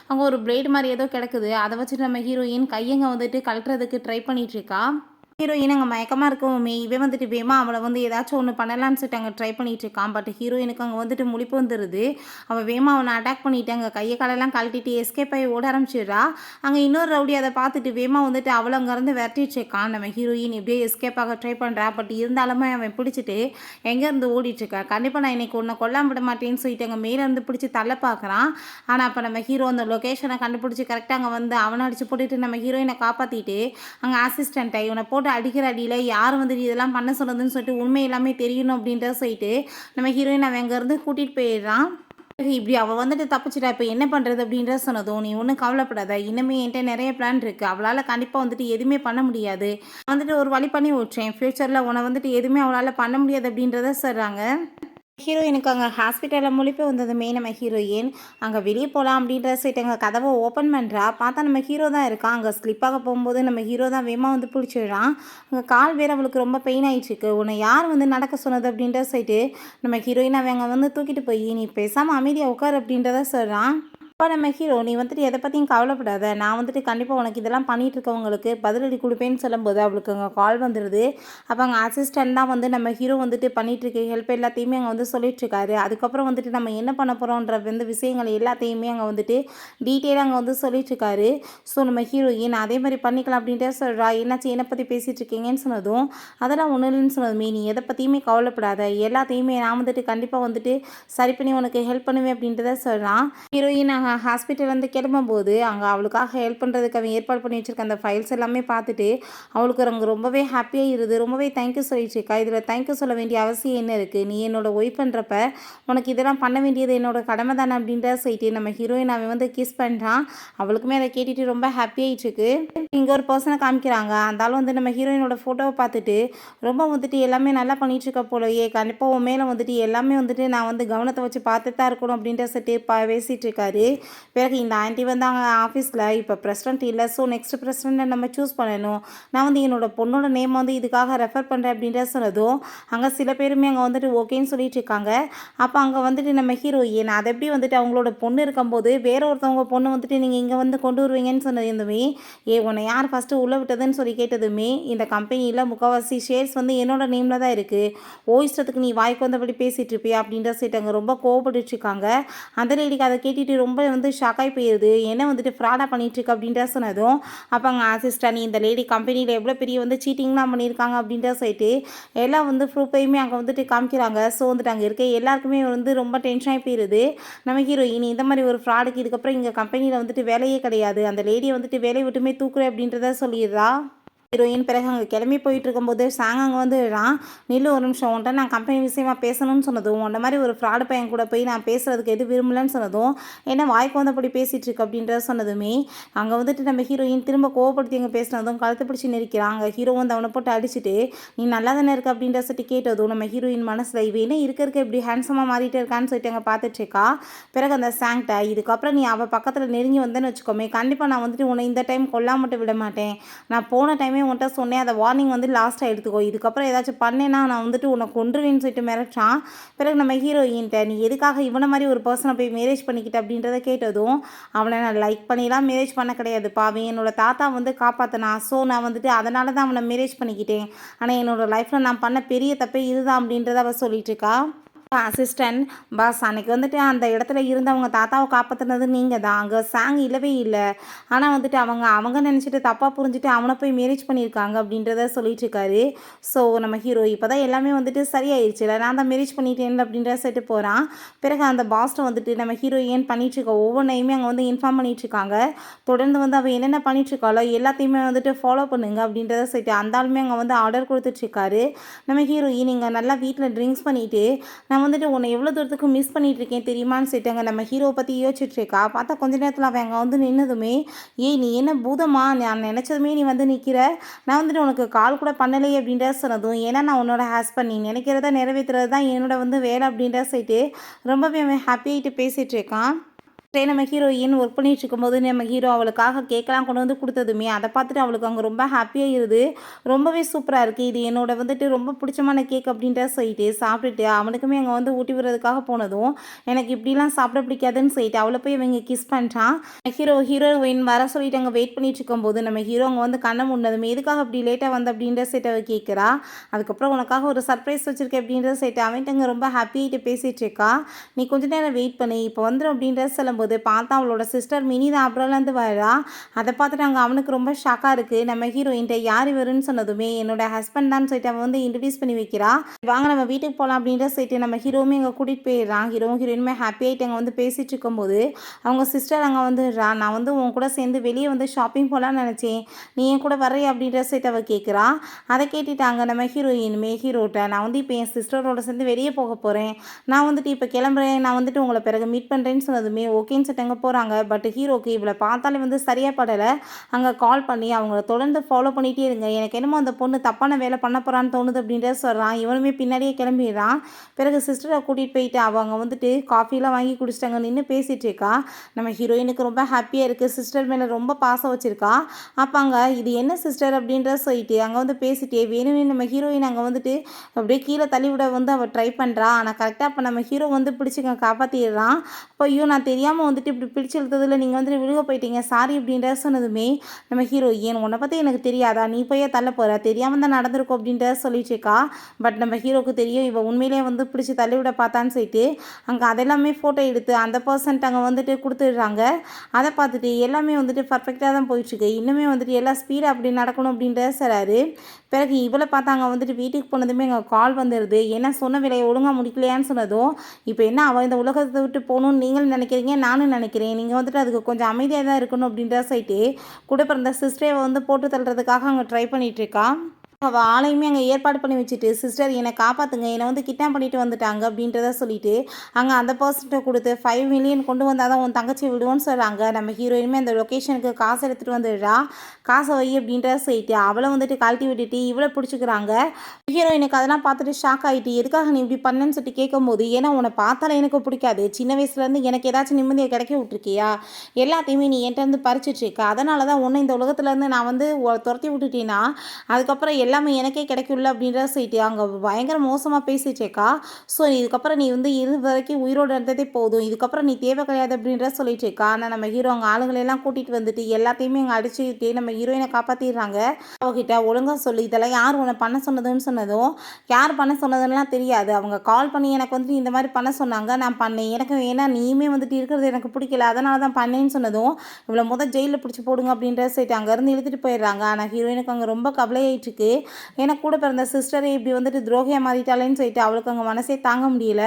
அங்கே ஒரு பிளேடு மாதிரி ஏதோ கிடக்குது, அதை வச்சுட்டு நம்ம ஹீரோயின் கையங்க வந்துட்டு கழட்டுறதுக்கு ட்ரை பண்ணிட்டு இருக்கா. ஹீரோயின் அங்கே மயக்கமாக இருக்கவுமே இவன் வந்துட்டு வேமா அவளை வந்து ஏதாச்சும் ஒன்று பண்ணலான்னு சொல்லிட்டு அங்கே ட்ரை பண்ணிட்டு இருக்கான். பட் ஹீரோயினுக்கு அங்கே வந்துட்டு முழிப்பு வந்துடுது. அவள் வேமா அவனை அட்டாக் பண்ணிவிட்டு அங்கே கையை காலெல்லாம் கழட்டிட்டு எஸ்கேப் ஆகி ஓட ஆரம்பிச்சிடுறா. அங்கே இன்னொரு ரவுடி அதை பார்த்துட்டு வேமா வந்துட்டு அவளை அங்கேருந்து விரட்டிட்டு இருக்கான். நம்ம ஹீரோயின் எப்படியே எஸ்கேப் ஆக ட்ரை பண்ணுறா. பட் இருந்தாலுமே அவன் பிடிச்சிட்டு எங்கேருந்து ஓடிட்டுருக்கா. கண்டிப்பாக நான் இன்னைக்கு ஒன்றை கொல்லாம விட மாட்டேன்னு சொல்லிட்டு அங்கே மேலேருந்து பிடிச்சி தள்ள பார்க்குறான். ஆனால் அப்போ நம்ம ஹீரோ அந்த லொக்கேஷனை கண்டுபிடிச்சி கரெக்டாக அங்கே வந்து அவனை அடித்து போட்டுட்டு நம்ம ஹீரோயினை காப்பாற்றிட்டு அங்கே அசிஸ்டண்ட்டை இவனை போட்டு அடிக்கிற அடியில் யார் வந்து இதெல்லாம் பண்ண சொன்னதுன்னு சொல்லிட்டு உண்மை எல்லாமே தெரியணும் அப்படின்றத சொல்லிட்டு நம்ம ஹீரோயின் அவன் அங்கேருந்து கூட்டிகிட்டு போயிடுறான். இப்படி அவள் வந்துட்டு தப்பிச்சிட்டா, இப்போ என்ன பண்ணுறது அப்படின்ற சொன்னதும், நீ ஒன்றும் கவலைப்படாத, இன்னுமே என்கிட்ட நிறைய பிளான் இருக்குது, அவளால் கண்டிப்பாக வந்துட்டு எதுவுமே பண்ண முடியாது, வந்துட்டு ஒரு வழி பண்ணி விட்றேன், ஃப்யூச்சரில் உன்னை வந்துட்டு எதுவுமே அவளால் பண்ண முடியாது அப்படின்றத சொல்கிறாங்க. ஹீரோயினுக்கு அங்கே ஹாஸ்பிட்டலில் முழிப்பு வந்ததுமே நம்ம ஹீரோயின் அங்கே வெளியே போகலாம் அப்படின்ற சைட்டு அங்கே கதவை ஓப்பன் பண்ணுறா. பார்த்தா நம்ம ஹீரோ தான் இருக்கான். அங்கே ஸ்லிப்பாக போகும்போது நம்ம ஹீரோ தான் வேமா வந்து பிடிச்சிடுறான். அங்கே கால் வேறு அவளுக்கு ரொம்ப பெயின் ஆகிட்டுருக்கு. உன்னை யார் வந்து நடக்க சொன்னது அப்படின்ற சைட்டு நம்ம ஹீரோயின் அவங்க வந்து தூக்கிட்டு போய் நீ பேசாமல் அமைதியாக உட்கார் அப்படின்றத சொல்கிறான். அப்போ நம்ம ஹீரோ, "நீ வந்துட்டு எதை பற்றியும் கவலைப்படாத, நான் வந்துட்டு கண்டிப்பாக உனக்கு இதெல்லாம் பண்ணிட்டு இருக்கவங்களுக்கு பதிலடி கொடுப்பேன்னு" சொல்லும்போது அவளுக்கு அங்கே கால் வந்துடுது. அப்போ அங்கே அசிஸ்டன்ட் தான் வந்து நம்ம ஹீரோ வந்துட்டு பண்ணிகிட்ருக்க ஹெல்ப் எல்லாத்தையுமே அங்கே வந்து சொல்லிகிட்ருக்காரு. அதுக்கப்புறம் வந்துட்டு நம்ம என்ன பண்ண போகிறோன்ற வந்து விஷயங்கள் எல்லாத்தையுமே அங்கே வந்துட்டு டீட்டெயிலாக அங்கே வந்து சொல்லிகிட்ருக்காரு. ஸோ நம்ம ஹீரோயின் அதே மாதிரி பண்ணிக்கலாம் அப்படின்ட்டு சொல்கிறா. "என்னாச்சு, என்னை பற்றி பேசிகிட்டு இருக்கீங்கன்னு" சொன்னதும், "அதெல்லாம் ஒன்றும் இல்லைன்னு" சொன்னதுமே, "நீ எதை பற்றியுமே கவலைப்படாத, எல்லாத்தையுமே நான் வந்துட்டு கண்டிப்பாக வந்துட்டு சரி பண்ணி உனக்கு ஹெல்ப் பண்ணுவேன்" அப்படின்றத சொல்கிறான். ஹீரோயின் அங்கே ஹாஸ்பிட்டல்லேருந்து கிளம்பும்போது அங்கே அவளுக்காக ஹெல்ப் பண்ணுறதுக்கு அவன் ஏற்பாடு பண்ணி வச்சுருக்க அந்த ஃபைல்ஸ் எல்லாமே பார்த்துட்டு அவளுக்கு அங்கே ரொம்பவே ஹாப்பியாக இருது. ரொம்பவே தேங்க்யூ சொல்லிட்டு இருக்கா. இதில் தேங்க்யூ சொல்ல வேண்டிய அவசியம் என்ன இருக்குது, நீ என்னோட ஒய்ஃப்ன்றப்ப உனக்கு இதெல்லாம் பண்ண வேண்டியது என்னோட கடமை தானே அப்படின்ற சொல்லிட்டு நம்ம ஹீரோயின் அவன் வந்து கிஸ் பண்ணுறான். அவளுக்குமே அதை கேட்டுட்டு ரொம்ப ஹாப்பியாகிட்டு இருக்கு. இங்கே ஒரு பர்சனை காமிக்கிறாங்க. அந்த ஆள் வந்து நம்ம ஹீரோயினோட ஃபோட்டோவை பார்த்துட்டு ரொம்ப வந்துட்டு எல்லாமே நல்லா பண்ணிட்டு இருக்க போலயே, கண்டிப்பாக உன் மேலே வந்துட்டு எல்லாமே வந்துட்டு நான் வந்து கவனத்தை வச்சு பார்த்துட்டு தான் இருக்கணும் அப்படின்ற சொல்லிட்டு பேசிகிட்டு இருக்காரு. பிறகு இந்த ஆண்டி வந்து அங்கே ஆஃபீஸில் இப்போ பிரசிடென்ட் இல்லை, ஸோ நெக்ஸ்ட் பிரசிடெண்ட்டை நம்ம சூஸ் பண்ணணும், நான் வந்து என்னோட பொண்ணோட நேம் வந்து இதுக்காக ரெஃபர் பண்ணுறேன் அப்படின்ற சொன்னதும் அங்கே சில பேருமே அங்கே வந்துட்டு ஓகேன்னு சொல்லிட்டு இருக்காங்க. அப்போ அங்கே வந்துட்டு நம்ம ஹீரோயின் அதை எப்படி வந்துட்டு அவங்களோட பொண்ணு இருக்கும்போது வேற ஒருத்தவங்க பொண்ணு வந்துட்டு நீங்கள் இங்கே வந்து கொண்டு வருவீங்கன்னு சொன்னதுமே, உன்னை யார் ஃபஸ்ட்டு உள்ளே விட்டதுன்னு சொல்லி கேட்டதுமே, இந்த கம்பெனியில் முக்கால்வாசி ஷேர்ஸ் வந்து என்னோட நேமில் தான் இருக்குது, இஷ்டத்துக்கு நீ வாய்க்கு வந்தபடி பேசிகிட்டு இருப்பியா அப்படின்ற சைட்டு அங்கே ரொம்ப கோவப்பட்டுட்டு இருக்காங்க. அந்த லேடிக்கு அதை கேட்டுட்டு ரொம்ப வந்து ஷாக்காகி போயிடுது. என்ன வந்துட்டு ஃப்ராடாக பண்ணிகிட்ருக்கு அப்படின்ற சொன்னதும், அப்போ அங்கே அசிஸ்டன்ட் இந்த லேடி கம்பெனியில் எவ்வளோ பெரிய வந்து சீட்டிங்லாம் பண்ணியிருக்காங்க அப்படின்ற சொல்லிட்டு எல்லாம் வந்து ப்ரூஃபையுமே அங்கே வந்துட்டு காமிக்கிறாங்க. ஸோ வந்துட்டு அங்கே இருக்க எல்லாருக்குமே வந்து ரொம்ப டென்ஷன் ஆகி போயிடுது. நம்ம ஹீரோயின் இந்த மாதிரி ஒரு ஃப்ராடுக்கு இதுக்கப்புறம் இங்கே கம்பெனியில் வந்துட்டு வேலையே கிடையாது, அந்த லேடியை வந்துட்டு வேலையை விட்டுமே தூக்குறேன் அப்படின்றத சொல்லிடுறா. ஹீரோயின் பிறகு அங்கே கிளம்பி போயிட்டு இருக்கும்போது சாங் அங்கே வந்துடுறான். "நில்லு ஒரு நிமிஷம், உன்ட்ட நான் கம்பெனி விஷயமா பேசணும்னு" சொன்னதும், "உன்ன மாதிரி ஒரு ஃப்ராடு பையன் கூட போய் நான் பேசுகிறதுக்கு எது விரும்பலன்னு" சொன்னதும், "என்ன வாய்க்கு வந்தபடி பேசிகிட்டு இருக்கு" அப்படின்றத சொன்னதுமே அங்கே வந்துட்டு நம்ம ஹீரோயின் திரும்ப கோவப்படுத்தி அங்கே பேசினதும் கழுத்து பிடிச்சி நெரிக்கிறான். அங்கே ஹீரோ வந்து அவனை போட்டு அடிச்சுட்டு, "நீ நல்லா தானே இருக்க" அப்படின்ற சொல்லிட்டு கேட்டதும் நம்ம ஹீரோயின் மனசில் இவ என்ன இருக்க இப்படி ஹேண்ட்ஸமாக மாறிட்டே இருக்கான்னு சொல்லிட்டு அங்கே பார்த்துட்ருக்கா. பிறகு அந்த சாங்ட்ட, "இதுக்கப்புறம் நீ அவள் பக்கத்தில் நெருங்கி வந்தேன்னு வச்சுக்கோமே, கண்டிப்பாக நான் வந்துட்டு உன்னை இந்த டைம் கொல்லாமட்டு விட மாட்டேன், நான் போன டைமே உன்கிட்ட சொன்னேன், அதை வார்னிங் வந்து லாஸ்ட்டாக எடுத்துக்கோ, இதுக்கப்புறம் ஏதாச்சும் பண்ணேன்னா நான் வந்துட்டு உன்னை கொன்றுவேன்னு" சொல்லிட்டு மிரட்டான். பிறகு நம்ம ஹீரோயின்ட்ட, "நீ எதுக்காக இவனை மாதிரி ஒரு பர்சனை போய் மேரேஜ் பண்ணிக்கிட்ட" அப்படின்றத கேட்டதும், "அவனை நான் லைக் பண்ணிலாம் மேரேஜ் பண்ண கிடையாதுப்பா, அவன் என்னோட தாத்தா வந்து காப்பாற்றினா, ஸோ நான் வந்துட்டு அதனால தான் அவனை மேரேஜ் பண்ணிக்கிட்டேன், ஆனால் என்னோடய லைஃப்பில் நான் பண்ண பெரிய தப்பே இதுதான்" அப்படின்றத அவள் சொல்லிட்டு இருக்கா. அசிஸ்டன்ட், "பாஸ், அன்னைக்கு வந்துட்டு அந்த இடத்துல இருந்து அவங்க தாத்தாவை காப்பாற்றினது நீங்கள் தான், அங்கே சாங் இல்லவே இல்லை, ஆனால் வந்துட்டு அவங்க அவங்க நினச்சிட்டு தப்பாக புரிஞ்சுட்டு அவனை போய் மேரேஜ் பண்ணியிருக்காங்க" அப்படின்றத சொல்லிட்டு இருக்காரு. ஸோ நம்ம ஹீரோ இப்போ தான் எல்லாமே வந்துட்டு சரியாயிடுச்சு இல்லை, நான் தான் மேரேஜ் பண்ணிட்டேன் அப்படின்ற செட்டு போகிறான். பிறகு அந்த பாஸ்ட்டை வந்துட்டு நம்ம ஹீரோயின் பண்ணிகிட்ருக்க ஒவ்வொன்றையுமே அங்கே வந்து இன்ஃபார்ம் பண்ணிகிட்ருக்காங்க. தொடர்ந்து வந்து அவள் என்னென்ன பண்ணிகிட்ருக்காளோ எல்லாத்தையுமே வந்துட்டு ஃபாலோ பண்ணுங்க அப்படின்றத சொல்லிட்டு அந்த ஆளுமே அங்கே வந்து ஆர்டர் கொடுத்துட்ருக்காரு. நம்ம ஹீரோயின் இங்கே நல்லா வீட்டில் ட்ரிங்க்ஸ் பண்ணிவிட்டு, "நான் வந்துட்டு உன்னை எவ்வளோ தூரத்துக்கு மிஸ் பண்ணிகிட்ருக்கேன் தெரியுமான்னு" சொல்லிட்டாங்க. நம்ம ஹீரோவை பற்றி யோசிச்சுட்ருக்கா. பார்த்தா கொஞ்ச நேரத்தில் அவன் அங்கே வந்து நின்னதுமே, "ஏய், நீ என்ன பூதமா, நான் நினச்சதுமே நீ வந்து நிற்கிற, நான் வந்துட்டு உனக்கு கால் கூட பண்ணலையே" அப்படின்ற சொன்னதும், "ஏன்னா நான் உன்னோட ஹஸ்பண்ட், நீ நினைக்கிறத நிறைவேற்றுறது தான் என்னோட வந்து வேலை" அப்படின்ற சொல்லிட்டு ரொம்பவே அவன் ஹாப்பியாகிட்டு பேசிகிட்டு இருக்கான். நம்ம ஹீரோயின் ஒர்க் பண்ணிட்டு இருக்கும்போது நம்ம ஹீரோ அவளுக்காக கேக்கெல்லாம் கொண்டு வந்து கொடுத்ததுமே அதை பார்த்துட்டு அவளுக்கு அங்கே ரொம்ப ஹாப்பியாக இருது. ரொம்பவே சூப்பராக இருக்குது, இது என்னோட வந்துட்டு ரொம்ப பிடிச்சமான கேக் அப்படின்ற சொல்லிட்டு சாப்பிட்டுட்டு அவனுக்குமே அங்கே வந்து ஊட்டி விடுறதுக்காக போனதும், "எனக்கு இப்படிலாம் சாப்பிட பிடிக்காதுன்னு" சொல்லிட்டு அவளை போய் இவங்க கிஸ் பண்ணிட்டான். ஹீரோயின் வர சொல்லிட்டு அங்கே வெயிட் பண்ணிட்டு இருக்கும்போது நம்ம ஹீரோ அங்கே வந்து கண்ணை முன்னதுமே, "எதுக்காக அப்படி லேட்டாக வந்து" அப்படின்ற சைட்டு அவள் கேட்குறா. அதுக்கப்புறம் "உனக்காக ஒரு சர்ப்ரைஸ் வச்சுருக்கேன்" அப்படின்ற சைட்டு அவன்ட்டு அங்கே ரொம்ப ஹாப்பியாகிட்டு பேசிகிட்டு இருக்கா. "நீ கொஞ்ச நேரம் வெயிட் பண்ணி, இப்போ வந்துடும்" அப்படின்ற சொல்லும்போது பார்த்தா அவளோட சிஸ்டர் மினி தான் அப்புறம்லேருந்து வரா. அதை பார்த்துட்டு அங்கே அவனுக்கு ரொம்ப ஷாக்காக இருக்குது. நம்ம ஹீரோயின்ட்ட யார் இவருன்னு சொன்னதுமே, "என்னோட ஹஸ்பண்ட் தான்" சொல்லிட்டு அவன் வந்து இன்ட்ரடியூஸ் பண்ணி வைக்கிறா. "வாங்க நம்ம வீட்டுக்கு போகலாம்" அப்படின்ற சொல்லிட்டு நம்ம ஹீரோவுமே அங்கே கூட்டிகிட்டு போயிடுறான். ஹீரோயினுமே ஹாப்பியாகிட்டு அங்கே வந்து பேசிகிட்டு இருக்கும்போது அவங்க சிஸ்டர் அங்கே வந்துடுறா. "நான் வந்து உன் கூட சேர்ந்து வெளியே வந்து ஷாப்பிங் போகலான்னு நினச்சேன், நீ என் கூட வர்றியா" அப்படின்ற சொல்லிட்டு அவள் கேட்குறா. அதை கேட்டுட்டாங்க நம்ம ஹீரோயினுமே ஹீரோட்ட, "நான் வந்து இப்போ என் சிஸ்டரோட சேர்ந்து வெளியே போக போகிறேன், நான் வந்துட்டு இப்போ கிளம்புறேன், நான் வந்துட்டு உங்களை பிறகு மீட் பண்ணுறேன்னு" சொன்னதுமே ஓகேன்னு சொல்லிட்டு அங்கே போகிறாங்க. பட் ஹீரோக்கு இவளை பார்த்தாலே வந்து சரியாக படலை. அங்கே கால் பண்ணி அவங்கள தொடர்ந்து ஃபாலோ பண்ணிகிட்டே இருங்க, எனக்கு என்னமோ அந்த பொண்ணு தப்பான வேலை பண்ண போகிறான்னு தோணுது அப்படின்றத சொல்கிறான். இவனுமே பின்னாடியே கிளம்பிடுறான். பிறகு சிஸ்டரை கூட்டிகிட்டு போயிட்டு அவங்க வந்துட்டு காஃபிலாம் வாங்கி குடிச்சிட்டாங்க, நின்று பேசிகிட்டு இருக்கா. நம்ம ஹீரோயினுக்கு ரொம்ப ஹாப்பியாக இருக்குது, சிஸ்டர் மேலே ரொம்ப பாசம் வச்சுருக்கா. அப்போ அங்கே "இது என்ன சிஸ்டர்" அப்படின்றத சொல்லிட்டு அங்கே வந்து பேசிட்டே வேணுமே நம்ம ஹீரோயின் அங்கே வந்துட்டு அப்படியே கீழே தள்ளி விட வந்து அவள் ட்ரை பண்ணுறா. ஆனால் கரெக்டாக அப்போ நம்ம ஹீரோ வந்து பிடிச்சிங்க காப்பாற்றிடுறான். அப்போ "ஐயோ, நான் தெரியாமல் தெரியாமல் வந்துட்டு இப்படி பிடிச்சி இழுத்ததில் நீங்கள் வந்துட்டு விழுக போயிட்டீங்க, சாரி அப்படின்ற சொன்னதுமே நம்ம ஹீரோயின், உன்னை பற்றி எனக்கு தெரியாதா, நீ போய் தள்ள போகிற, தெரியாமல் தான் நடந்திருக்கும் அப்படின்ற சொல்லிட்டு இருக்கா. பட் நம்ம ஹீரோக்கு தெரியும் இவள் உண்மையிலேயே வந்து பிடிச்சி தள்ளிவிட பார்த்தான்னு சொல்லிட்டு அங்கே அதெல்லாமே ஃபோட்டோ எடுத்து அந்த பர்சன்ட் அங்கே வந்துட்டு கொடுத்துடுறாங்க. அதை பார்த்துட்டு எல்லாமே வந்துட்டு பர்ஃபெக்டாக தான் போயிட்டுருக்கு, இன்னுமே வந்துட்டு எல்லாம் ஸ்பீடாக அப்படி நடக்கணும் அப்படின்ற சொல்கிறாரு. பிறகு இவளை பார்த்தாங்க வந்துட்டு வீட்டுக்கு போனதுமே எங்கள் கால் வந்துடுது, ஏன்னா சொன்ன வேலையை ஒழுங்காக முடிக்கலையான்னு சொன்னதும், இப்போ என்ன அவள் இந்த உலகத்தை விட்டு போகணும்னு நீங்களும் நினைக்கிறீங்க, நானும் நினைக்கிறேன், நீங்கள் வந்துட்டு அதுக்கு கொஞ்சம் அமைதியாக தான் இருக்கணும் அப்படின்ற சொல்லிட்டு கூட பிறந்த சிஸ்டரை வந்து போட்டு தள்ளுறதுக்காக அங்கே ட்ரை பண்ணிகிட்ருக்கா. அவள் ஆளையுமே அங்கே ஏற்பாடு பண்ணி வச்சுட்டு, சிஸ்டர் என்னை காப்பாற்றுங்க, என்னை வந்து கிட்னாப் பண்ணிட்டு வந்துட்டாங்க அப்படின்றத சொல்லிட்டு அங்கே அந்த பர்சன்ட்டை கொடுத்து 5 மில்லியன் கொண்டு வந்தால் தான் உன் தங்கச்சி விடுவோன்னு சொல்கிறாங்க. நம்ம ஹீரோயினுமே அந்த லொக்கேஷனுக்கு காசு எடுத்துகிட்டு வந்துடுறா. காசை வை அப்படின்றத சொல்லிட்டு அவளை வந்துட்டு கழட்டி விட்டுட்டு இவளை பிடிச்சிக்கிறாங்க. ஹீரோயினுக்கு அதெல்லாம் பார்த்துட்டு ஷாக் ஆகிட்டு, எதுக்காக நீ இப்படி பண்ணேன்னு சொல்லிட்டு கேட்கும்போது, ஏன்னா உன்னை பார்த்தாலே எனக்கு பிடிக்காது, சின்ன வயசுலேருந்து எனக்கு ஏதாச்சும் நிம்மதியை கிடைக்க விட்டுருக்கியா, எல்லாத்தையுமே நீ என்கிட்ட வந்து பறிச்சிட்ருக்க, அதனால தான் உன்னை இந்த உலகத்துலேருந்து நான் வந்து துரத்தி விட்டுட்டேன்னா அதுக்கப்புறம் எல்லாமே எனக்கே கிடைக்கும்ல அப்படின்றத சொல்லிட்டு அங்கே பயங்கர மோசமாக பேசிட்டேக்கா. ஸோ இதுக்கப்புறம் நீ வந்து இது வரைக்கும் உயிரோடு இருந்ததே போதும், இதுக்கப்புறம் நீ தேவை கிடையாது அப்படின்றத சொல்லிட்டேக்கா. ஆனால் நம்ம ஹீரோ அங்கே ஆளுங்களெல்லாம் கூட்டிகிட்டு வந்துட்டு எல்லாத்தையுமே அங்கே அடிச்சுக்கிட்டு நம்ம ஹீரோயினை காப்பாற்றிடுறாங்க. அவகிட்ட ஒழுங்காக சொல்லி இதெல்லாம் யார் உன்னை பண்ண சொன்னதுன்னு சொன்னதும், யார் பண்ண சொன்னதுன்னெலாம் தெரியாது, அவங்க கால் பண்ணி எனக்கு வந்துட்டு இந்த மாதிரி பண்ண சொன்னாங்க, நான் பண்ணேன், எனக்கு ஏன்னா நீயுமே வந்துட்டு இருக்கிறது எனக்கு பிடிக்கல, அதனால தான் பண்ணேன்னு சொன்னதும், இவ்வளோ ஜெயிலில் பிடிச்சி போடுங்க அப்படின்றத சொல்லிட்டு அங்கேருந்து இழுத்துட்டு போயிடுறாங்க. ஆனால் ஹீரோயினுக்கு அங்கே ரொம்ப கவலையாயிட்டுருக்கு, ஏன்னா கூட பிறந்த சிஸ்டரை இப்படி வந்துட்டு துரோகியாக மாறிட்டாலேன்னு சொல்லிட்டு அவளுக்கு அங்கே மனசே தாங்க முடியல.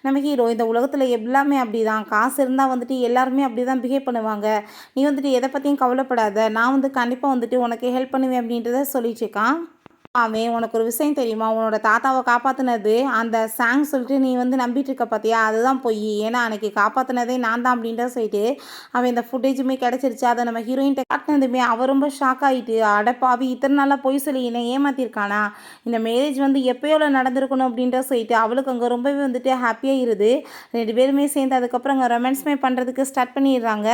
நம்ம ஹீரோ இந்த உலகத்தில் எல்லாமே அப்படி தான், காசு இருந்தால் வந்துட்டு எல்லாருமே அப்படி தான் பிஹேவ் பண்ணுவாங்க, நீ வந்துட்டு எதை பற்றியும் கவலைப்படாத, நான் வந்து கண்டிப்பாக வந்துட்டு உனக்கு ஹெல்ப் பண்ணுவேன் அப்படின்றத சொல்லிட்டு இருக்கான். அவன் உனக்கு ஒரு விஷயம் தெரியுமா, உன்னோட தாத்தாவை காப்பாற்றினது அந்த சாங் சொல்லிட்டு நீ வந்து நம்பிட்டு இருக்க பார்த்தியா, அதுதான் போய், ஏன்னா அன்றைக்கி காப்பாற்றினதே நான் தான் அப்படின்ற சொல்லிட்டு அவன் இந்த ஃபுட்டேஜுமே கிடச்சிருச்சு. அதை நம்ம ஹீரோயின்ட்ட காட்டினதுமே அவள் ரொம்ப ஷாக் ஆகிட்டு, அடப்பாவி இத்தனை நாளாக போய் சொல்லி என்னை ஏமாற்றிருக்கானா, இந்த மேரேஜ் வந்து எப்போயோல நடந்திருக்கணும் அப்படின்ற சொல்லிட்டு அவளுக்கு அங்கே ரொம்பவே வந்துட்டு ஹாப்பியாக இருது. 2 பேருமே சேர்ந்து அதுக்கப்புறம் அங்கே ரொமான்ஸ்மே பண்ணுறதுக்கு ஸ்டார்ட் பண்ணிடுறாங்க.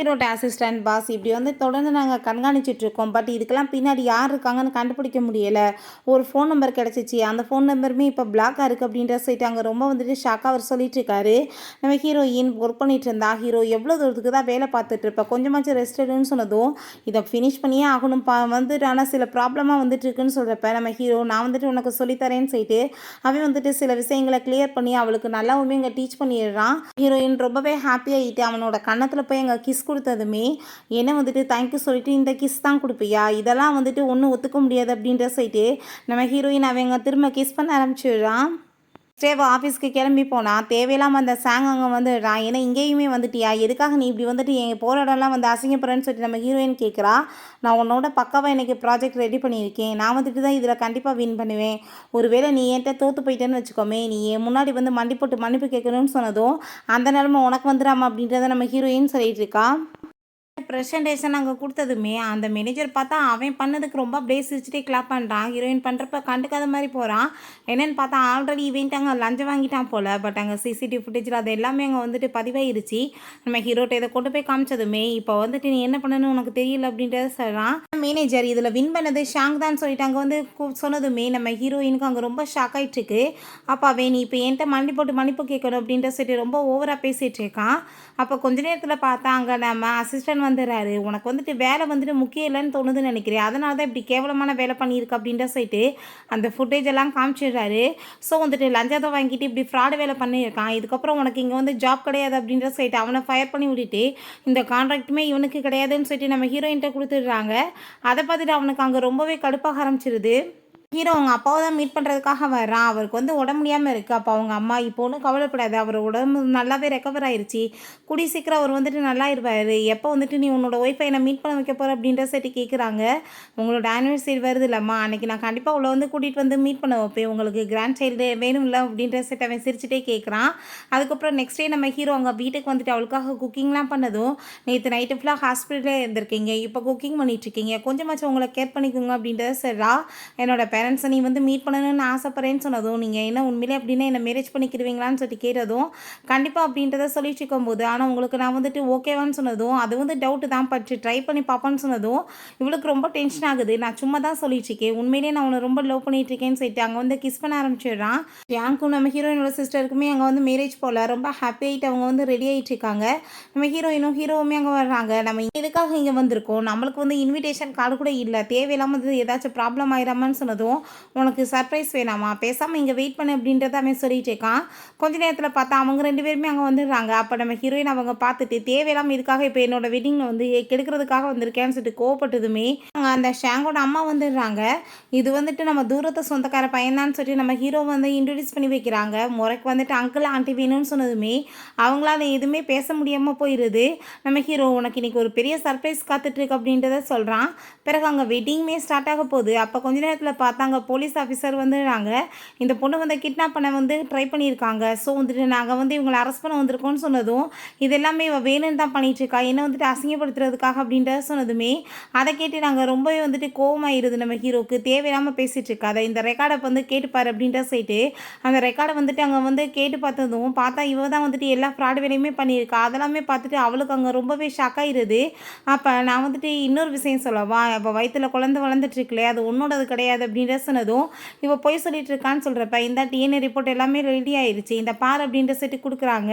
ஹீரோட அசிஸ்டன்ட் பாஸ் இப்படி வந்து தொடர்ந்து நாங்கள் கண்காணிச்சிட்ருக்கோம், பட் இதுக்கெல்லாம் பின்னாடி யார் இருக்காங்கன்னு கண்டுபிடிக்க முடியலை. ஒரு ஃபோன் நம்பர் கிடச்சிச்சு, அந்த ஃபோன் நம்பருமே இப்போ பிளாக்காக இருக்குது அப்படின்ற சொல்லிட்டு அங்கே ரொம்ப வந்துட்டு ஷாக்காக அவர் சொல்லிட்டு இருக்காரு. நம்ம ஹீரோயின் ஒர்க் பண்ணிட்டு இருந்தா, ஹீரோ எவ்வளோ தூரத்துக்கு தான் வேலை பார்த்துட்டு இருப்பேன், கொஞ்சமாச்சும் ரெஸ்ட் எடுன்னு சொன்னதும், இதை ஃபினிஷ் பண்ணியே ஆகணும் வந்துட்டு, ஆனால் சில ப்ராப்ளமாக வந்துட்டு இருக்குன்னு சொல்கிறப்ப நம்ம ஹீரோ நான் வந்துட்டு உனக்கு சொல்லித்தரேன்னு சொல்லிட்டு அவன் வந்துட்டு சில விஷயங்களை கிளியர் பண்ணி அவளுக்கு நல்லாவுமே இங்கே டீச் பண்ணிடுறான். ஹீரோயின் ரொம்பவே ஹாப்பியாகிட்டு அவனோட கன்னத்தில் போய் அங்கே கிஸ் கொடுத்ததுமே என்ன வந்துட்டு தேங்க்யூ சொல்லிட்டு இந்த கிஸ் தான் கொடுப்பியா, இதெல்லாம் வந்துட்டு ஒன்றும் ஒத்துக்க முடியாது அப்படின்ற சொல்லிட்டு நம்ம ஹீரோயின் அவங்க திரும்ப கிஸ் பண்ண ஆரம்பிச்சிடுறான். ஸ்டேவ் ஆஃபீஸ்க்கு கிளம்பி போனால் தேவையில்லாமல் அந்த சாங் அங்கே வந்துடுறான், ஏன்னா இங்கேயுமே வந்துட்டியா, எதுக்காக நீ இப்படி வந்துட்டு எங்கள் போகிற இடம்லாம் வந்து அசிங்கப்படுறேன்னு சொல்லிட்டு நம்ம ஹீரோயின் கேட்குறா. நான் உன்னோட பக்காவாக எனக்கு ப்ராஜெக்ட் ரெடி பண்ணியிருக்கேன், நான் வந்துட்டு தான் இதில் கண்டிப்பாக வின் பண்ணுவேன், ஒருவேளை நீ என்கிட்ட தோற்று போயிட்டேன்னு வச்சுக்கோமே, நீ என் முன்னாடி வந்து மண்டி போட்டு மன்னிப்பு கேட்கணும்னு சொன்னதும் அந்த நிலமை உனக்கு வந்துடாமா அப்படின்றத நம்ம ஹீரோயின் சொல்லிட்டு இருக்கா. ப்ரெசன்டேஷன் அங்கே கொடுத்ததுமே அந்த மேனேஜர் பார்த்தா அவன் பண்ணதுக்கு ரொம்ப அப்படியே சிரிச்சுட்டே கிளாப் பண்ணுறான். ஹீரோயின் பண்ணுறப்ப கண்டுக்காத மாதிரி போகிறான். என்னென்னு பார்த்தா ஆல்ரெடி இவன்ட்டு அங்கே லஞ்சம் வாங்கிட்டான் போல். பட் அங்கே சிசிடிவி ஃபுட்டேஜில் அது எல்லாமே அங்கே வந்துட்டு பதிவாயிருச்சு. நம்ம ஹீரோட்ட இதை கொண்டு போய் காமிச்சதுமே இப்போ வந்துட்டு நீ என்ன பண்ணணும்னு உனக்கு தெரியல அப்படின்றத சொல்கிறான். மேனேஜர் இதில் வின் பண்ணது ஷாங் தான் சொல்லிட்டு அங்கே வந்து சொன்னதுமே நம்ம ஹீரோயினுக்கு அங்கே ரொம்ப ஷாக் ஆகிட்டுருக்கு. அப்போ அவன் நீ இப்போ என்கிட்ட மன்னிப்பு கேட்கணும் அப்படின்ற சொல்லிட்டு ரொம்ப ஓவராக பேசிகிட்டு இருக்கான். அப்போ கொஞ்ச நேரத்தில் பார்த்தா அங்கே நம்ம அசிஸ்டன்ட் வந்துடுறாரு. உனக்கு வந்துட்டு வேலை வந்துட்டு முக்கியம் இல்லைன்னு தோணுதுன்னு நினைக்கிறேன், அதனால தான் இப்படி கேவலமான வேலை பண்ணியிருக்கு அப்படின்ற சொல்லிட்டு அந்த ஃபுட்டேஜ் எல்லாம் காமிச்சிடுறாரு. ஸோ வந்துட்டு லஞ்சத்தை வாங்கிட்டு இப்படி ஃப்ராடு வேலை பண்ணியிருக்கான், இதுக்கப்புறம் உனக்கு இங்கே வந்து ஜாப் கிடையாது அப்படின்ற சொல்லிட்டு அவனை ஃபயர் பண்ணி விட்டுட்டு இந்த கான்ட்ராக்ட்டுமே இவனுக்கு கிடையாதுன்னு சொல்லிட்டு நம்ம ஹீரோயின்ட்ட கொடுத்துடுறாங்க. அதை பார்த்துட்டு அவனுக்கு அங்கே ரொம்பவே கடுப்பாக ஆரம்பிச்சிருது. ஹீரோ அவங்க அப்பாவை தான் மீட் பண்ணுறதுக்காக வர்றான். அவருக்கு வந்து உடம்பு முடியாமல் இருக்குது. அப்போ அவங்க அம்மா இப்போ ஒன்றும் கவலைப்படாது, அவர் உடம்பு நல்லாவே ரெக்கவர் ஆயிடுச்சு, கூடி சீக்கிரம் அவர் வந்துட்டு நல்லாயிருவார், எப்போ வந்துட்டு நீ உன்னோட ஒய்ஃபை என்னை மீட் பண்ண வைக்க போகிற அப்படின்ற சரி கேட்குறாங்க. உங்களோட ஆனிவர்சரி வருது இல்லைம்மா, அன்றைக்கி நான் கண்டிப்பாக உள்ள வந்து கூட்டிகிட்டு வந்து மீட் பண்ண வைப்பேன், உங்களுக்கு கிராண்ட் சைல்டு வேணும்ல அப்படின்ற செட் அவன் சிரிச்சுட்டே கேட்குறான். அதுக்கப்புறம் நெக்ஸ்ட் டே நம்ம ஹீரோ அவங்க வீட்டுக்கு வந்துட்டு அவளுக்காக குக்கிங்லாம் பண்ணதும், நேற்று நைட்டு ஃபுல்லாக ஹாஸ்பிட்டலே இருந்திருக்கீங்க, இப்போ குக்கிங் பண்ணிகிட்ருக்கீங்க, கொஞ்சமாச்சும் உங்களை கேர் பண்ணிக்கோங்க அப்படின்றத சரிடா, என்னோட பேரண்ட்ஸை நீ வந்து மீட் பண்ணணும்னு ஆசைப்பட்றேன்னு சொன்னதும், நீங்கள் என்ன உண்மையிலே அப்படின்னா என்ன மேரேஜ் பண்ணிக்கிடுவீங்களான்னு சொல்லிட்டு கேட்டதும், கண்டிப்பாக அப்படின்றத சொல்லிட்டு இருக்கும்போது, ஆனால் உங்களுக்கு நான் வந்துட்டு ஓகேவான்னு சொன்னதும், அது வந்து டவுட்டு தான் பட் ட்ரை பண்ணி பார்ப்போன்னு சொன்னதும், இவளுக்கு ரொம்ப டென்ஷன் ஆகுது. நான் சும்மா தான் சொல்லிட்டு இருக்கேன். உண்மையிலேயே நான் உன்னை ரொம்ப லவ் பண்ணிட்டு இருக்கேன்னு சொல்லிட்டு அங்கே வந்து கிஸ் பண்ண ஆரம்பிச்சிடுறான். யாருக்கும் நம்ம ஹீரோயினோட சிஸ்டருக்குமே அங்கே வந்து மேரேஜ் போல ரொம்ப ஹாப்பி ஆகிட்டு அவங்க வந்து ரெடி ஆகிட்டு இருக்காங்க. நம்ம ஹீரோவுமே அங்கே வர்றாங்க. நம்ம எதுக்காக இங்கே வந்திருக்கோம், நம்மளுக்கு வந்து இன்விடேஷன் கார்டு கூட இல்லை, தேவையில்லாமல் வந்து ஏதாச்சும் ப்ராப்ளம் ஆயிடாமான்னு சொன்னதும், உனக்கு சர்ப்ரைஸ் வேணாமா, பேசாமல் இங்கே வெயிட் பண்ணு அப்படின்றத அவன் சொல்லிட்டு இருக்கான். கொஞ்ச நேரத்தில் பார்த்தா அவங்க 2 பேருமே அங்கே வந்துடுறாங்க. அப்போ நம்ம ஹீரோயின் அவங்க பார்த்துட்டு தேவையில்லாமல் இதுக்காக இப்போ என்னோட வெட்டிங்கில் வந்து கெடுக்கிறதுக்காக வந்திருக்கேன்னு சொல்லிட்டு கோவப்பட்டதுமே அந்த ஷாங்கோட அம்மா வந்துடுறாங்க. இது வந்துட்டு நம்ம தூரத்து சொந்தக்கார பையனான்னு சொல்லிட்டு நம்ம ஹீரோ வந்து இன்ட்ரடியூஸ் பண்ணி வைக்கிறாங்க. முறைக்கு வந்துட்டு அங்கிள் ஆண்டி வேணும்னு சொன்னதுமே அவங்களால எதுவுமே பேச முடியாமல் போயிடுது. நம்ம ஹீரோ உனக்கு இன்னைக்கு ஒரு பெரிய சர்ப்ரைஸ் காத்துட்ருக்கு அப்படின்றத சொல்கிறான். பிறகு அங்கே வெட்டிங்குமே ஸ்டார்ட் ஆக போகுது. அப்போ கொஞ்ச நேரத்தில் பார்த்தாங்க போலீஸ் ஆஃபீஸர் வந்துடுறாங்க. இந்த பொண்ணு வந்து கிட்னாப் பண்ண வந்து ட்ரை பண்ணியிருக்காங்க. ஸோ வந்துட்டு நாங்கள் வந்து இவங்களை அரெஸ்ட் பண்ண வந்திருக்கோம்னு சொன்னதும், இது எல்லாமே இவள் வேணும்னு தான் பண்ணிகிட்ருக்கா, என்ன வந்துட்டு அசிங்கப்படுத்துறதுக்காக அப்படின்றத சொன்னதுமே அதை கேட்டு நாங்கள் ரொம்பவே வந்துட்டு கோவமாயிருது நம்ம ஹீரோக்கு. தேவையில்லாமல் பேசிகிட்டு இருக்காத, இந்த ரெக்கார்டை வந்து கேட்டுப்பார் அப்படின்ற சொல்லிட்டு அந்த ரெக்கார்டை வந்துட்டு அங்கே வந்து கேட்டு பார்த்ததும் பார்த்தா இவ தான் வந்துட்டு எல்லா ஃப்ராடு வேலையுமே பண்ணியிருக்கா. அதெல்லாமே பார்த்துட்டு அவளுக்கு அங்கே ரொம்பவே ஷாக் ஆகிடுது. அப்போ நான் வந்துட்டு இன்னொரு விஷயம் சொல்லவா, இப்போ வயிற்றில் குழந்தை வளர்ந்துட்டு இருக்குல்லே அது உன்னோடது கிடையாது அப்படின்ற சொன்னதும், இவள் பொய் சொல்லிட்டு இருக்கான்னு சொல்கிறப்ப இந்த டிஎன்ஏ ரிப்போர்ட் எல்லாமே ரெடி ஆயிடுச்சு, இந்த பார் அப்படின்ற செட்டு கொடுக்குறாங்க.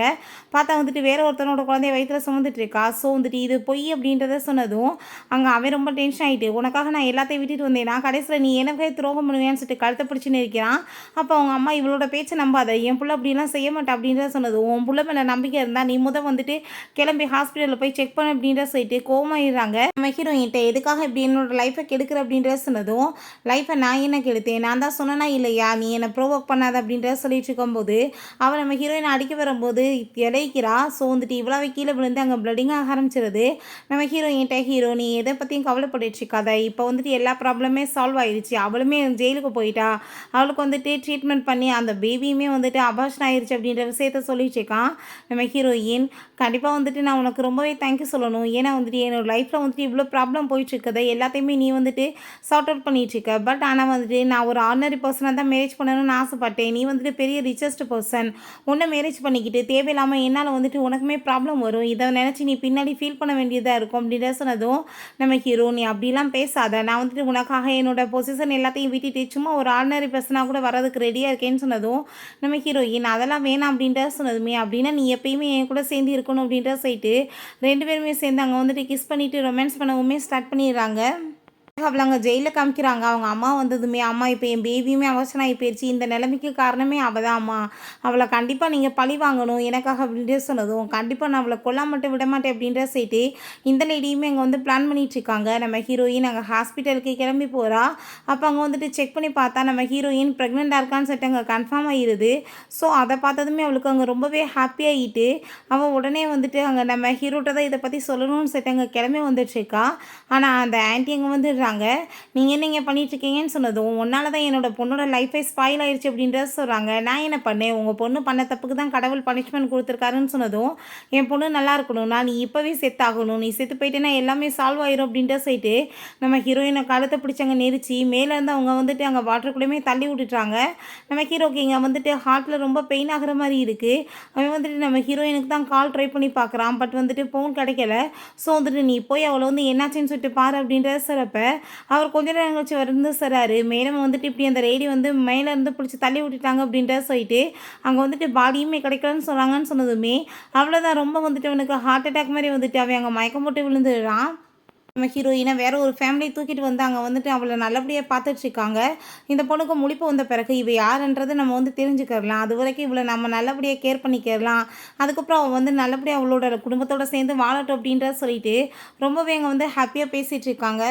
பார்த்தா வந்துட்டு வேற ஒருத்தனோட குழந்தைய வயிற்றில் சுமந்துட்டு இருக்கா. ஸோ வந்துட்டு இது பொய் அப்படின்றத சொன்னதும் அங்கே அவன் ரொம்ப டென்ஷன் ஆகிட்டு, உனக்காக நான் எல்லாத்தையும் விட்டுட்டு வந்தேன், நான் கடைசியில் நீ எனக்கே துரோகம் பண்ணுவேன்னு சொல்லிட்டு கழுத்தை பிடிச்சின்னு இருக்கிறான். அப்போ அவங்க அம்மா இவளோட பேச்சை நம்பாத, என் புள்ள அப்படிலாம் செய்ய மாட்டேன் அப்படின்றத சொன்னது. உன் புள்ள மேலே நம்பிக்கை இருந்தால் நீ வந்துட்டு கிளம்பி ஹாஸ்பிட்டலில் போய் செக் பண்ண அப்படின்ற சொல்லிட்டு கோமாயிடுறாங்க. நம்ம ஹீரோயின்ட்ட எதுக்காக இப்படி என்னோட லைஃப்பை கெடுக்கிற அப்படின்றத சொன்னதும், லைஃப்பை நான் என்ன கெடுத்தேன், நான் தான் சொன்னேன்னா இல்லையா, நீ என்னை ப்ரோவோக் பண்ணாத அப்படின்றத சொல்லிட்டு இருக்கும்போது அவள் நம்ம ஹீரோயினை அடிக்க வரும்போது இலைக்கிறா. ஸோ வந்துட்டு இவ்வளவு கீழே விழுந்து அங்கே பிளடிங் ஆக ஆரம்பிச்சிருது. நம்ம ஹீரோயின்ட்ட ஹீரோ நீ எதை பற்றியும் கவலைப்பட்டுட்டு இருக்காத, இப்போ வந்துட்டு எல்லா ப்ராப்ளமே சால்வ் ஆயிடுச்சு, அவளுமே ஜெயிலுக்கு போயிட்டா, அவளுக்கு வந்துட்டு ட்ரீட்மெண்ட் பண்ணி அந்த பேபியுமே வந்துட்டு அபார்ஷன் ஆயிடுச்சு அப்படின்ற விஷயத்த சொல்லிட்டு இருக்கான். நம்ம ஹீரோயின் கண்டிப்பாக வந்துட்டு நான் உனக்கு ரொம்பவே தேங்க்யூ சொல்லணும். ஏன்னா வந்துட்டு என்னோடய லைஃப்பில் வந்துட்டு இவ்வளோ ப்ராப்ளம் போயிட்டுருக்குது, எல்லாத்தையுமே நீ வந்துட்டு சார்ட் அவுட் பண்ணிகிட்ருக்க. பட் ஆனால் வந்துட்டு நான் ஒரு ஆர்டினரி பர்சனாக தான் மேரேஜ் பண்ணணும்னு ஆசைப்பட்டேன். நீ வந்துட்டு பெரிய ரிச்சஸ்ட் பர்சன், உன்னை மேரேஜ் பண்ணிக்கிட்டு தேவையில்லாமல் என்னால் வந்துட்டு உனக்குமே ப்ராப்ளம் வரும், இதை நினச்சி நீ பின்னாடி ஃபீல் பண்ண வேண்டியதாக இருக்கும் அப்படின்ற சொன்னதும், நம்ம ஹீரோ நீ அப்படிலாம் பேசாத, நான் வந்துட்டு உனக்காக என்னோடய பொசிஷன் எல்லாத்தையும் விட்டுட்டு சும்மா ஒரு ஆர்டினரி பர்சனாக கூட வரதுக்கு ரெடியாக இருக்கேன்னு சொன்னதும், நம்ம ஹீரோயின் அதெல்லாம் வேணாம் அப்படின்ற சொன்னதுமே அப்படின்னா நீ எப்பயுமே என் கூட சேர்ந்து இருக்கணும் அப்படின்ற சொல்லிட்டு 2 பேருமே சேர்ந்து அங்கே வந்துட்டு கிஸ் பண்ணிவிட்டு ரொமான்ஸ் பண்ணவுமே ஸ்டார்ட் பண்ணிடுறாங்க. அவளை அங்கே ஜெயிலில் காமிக்கிறாங்க. அவங்க அம்மா வந்ததுமே அம்மா இப்போ என் பேபியுமே அவசரமாகி போயிடுச்சு, இந்த நிலைமைக்கு காரணமே அவள் தான் அம்மா, அவளை கண்டிப்பாக நீங்கள் பழி வாங்கணும் எனக்காக அப்படின்ற சொன்னதும், கண்டிப்பாக நான் அவளை கொல்ல மட்டும் விட மாட்டேன் அப்படின்ற சொல்லிட்டு இந்த லேடியுமே அங்கே வந்து பிளான் பண்ணிட்டு இருக்காங்க. நம்ம ஹீரோயின் அங்கே ஹாஸ்பிட்டலுக்கு கிளம்பி போகிறா. அப்போ அங்கே வந்துட்டு செக் பண்ணி பார்த்தா நம்ம ஹீரோயின் ப்ரெக்னெண்ட்டாக இருக்கான்னு சொல்லிட்டு அங்கே கன்ஃபார்ம் ஆகிடுது. ஸோ அதை பார்த்ததுமே அவளுக்கு அங்கே ரொம்பவே ஹாப்பியாகிட்டு அவள் உடனே வந்துட்டு அங்கே நம்ம ஹீரோட்ட தான் இதை பற்றி சொல்லணும்னு சொல்லிட்டு அங்கே கிளம்பி வந்துட்டுருக்கா. ஆனால் அந்த ஆன்ட்டி அங்கே வந்து நீங்கள் என்ன பண்ணிட்டுருக்கீங்கன்னு சொன்னதும், உன்னால தான் என்னோட பொண்ணோட லைஃபே ஸ்பாயில் ஆயிடுச்சு அப்படின்றத சொல்கிறாங்க. நான் என்ன பண்ணேன், உங்கள் பொண்ணு பண்ண தப்புக்கு தான் கடவுள் பனிஷ்மெண்ட் கொடுத்துருக்காருன்னு சொன்னதும், என் பொண்ணு நல்லா இருக்கணும்னா நீ இப்போவே செத்தாகணும், நீ செத்து போயிட்டேன்னா எல்லாமே சால்வ் ஆயிரும் அப்படின்ற சொல்லிட்டு நம்ம ஹீரோயினை கழுத்தை பிடிச்சவங்க நெரிச்சு மேலேருந்து அவங்க வந்துட்டு அங்கே வாட்டருக்குள்ளேயுமே தள்ளி விட்டுட்டாங்க. நம்ம ஹீரோக்கு இங்கே வந்துட்டு ஹார்ட்டில் ரொம்ப பெயின் ஆகிற மாதிரி இருக்குது. அவன் வந்துட்டு நம்ம ஹீரோயினுக்கு தான் கால் ட்ரை பண்ணி பார்க்குறான். பட் வந்துட்டு ஃபோன் கிடைக்கல. ஸோ வந்துட்டு நீ போய் அவளை வந்து என்னாச்சுன்னு சொல்லிட்டு பாரு அப்படின்றத சொல்கிறப்ப அவர் கொஞ்ச நேரம் கழிச்சு வந்து சொல்கிறாரு, மேடம் வந்துட்டு இப்படி அந்த லேடி வந்து மேலேருந்து பிடிச்சி தள்ளி விட்டுட்டாங்க அப்படின்ற சொல்லிட்டு அங்கே வந்துட்டு பாடியுமே கிடைக்கலன்னு சொன்னாங்கன்னு சொன்னதுமே அவ்வளோதான், ரொம்ப வந்துட்டு அவனுக்கு ஹார்ட் அட்டாக் மாதிரி வந்துட்டு அவன் அங்கே மயக்கம் போட்டு விழுந்துடுறான். நம்ம ஹீரோயினை வேறு ஒரு ஃபேமிலி தூக்கிட்டு வந்து அங்கே வந்துட்டு அவளை நல்லபடியாக பார்த்துட்ருக்காங்க. இந்த பொண்ணுக்கு முழிப்பு வந்த பிறகு இவ யாருன்றது நம்ம வந்து தெரிஞ்சுக்கிறலாம். அது வரைக்கும் இவளை நம்ம நல்லபடியாக கேர் பண்ணிக்கிறலாம். அதுக்கப்புறம் அவள் வந்து நல்லபடியாக அவளோட குடும்பத்தோடு சேர்ந்து வாழட்டும் அப்படின்றத சொல்லிட்டு ரொம்பவே அங்கே வந்து ஹாப்பியாக பேசிகிட்டு இருக்காங்க.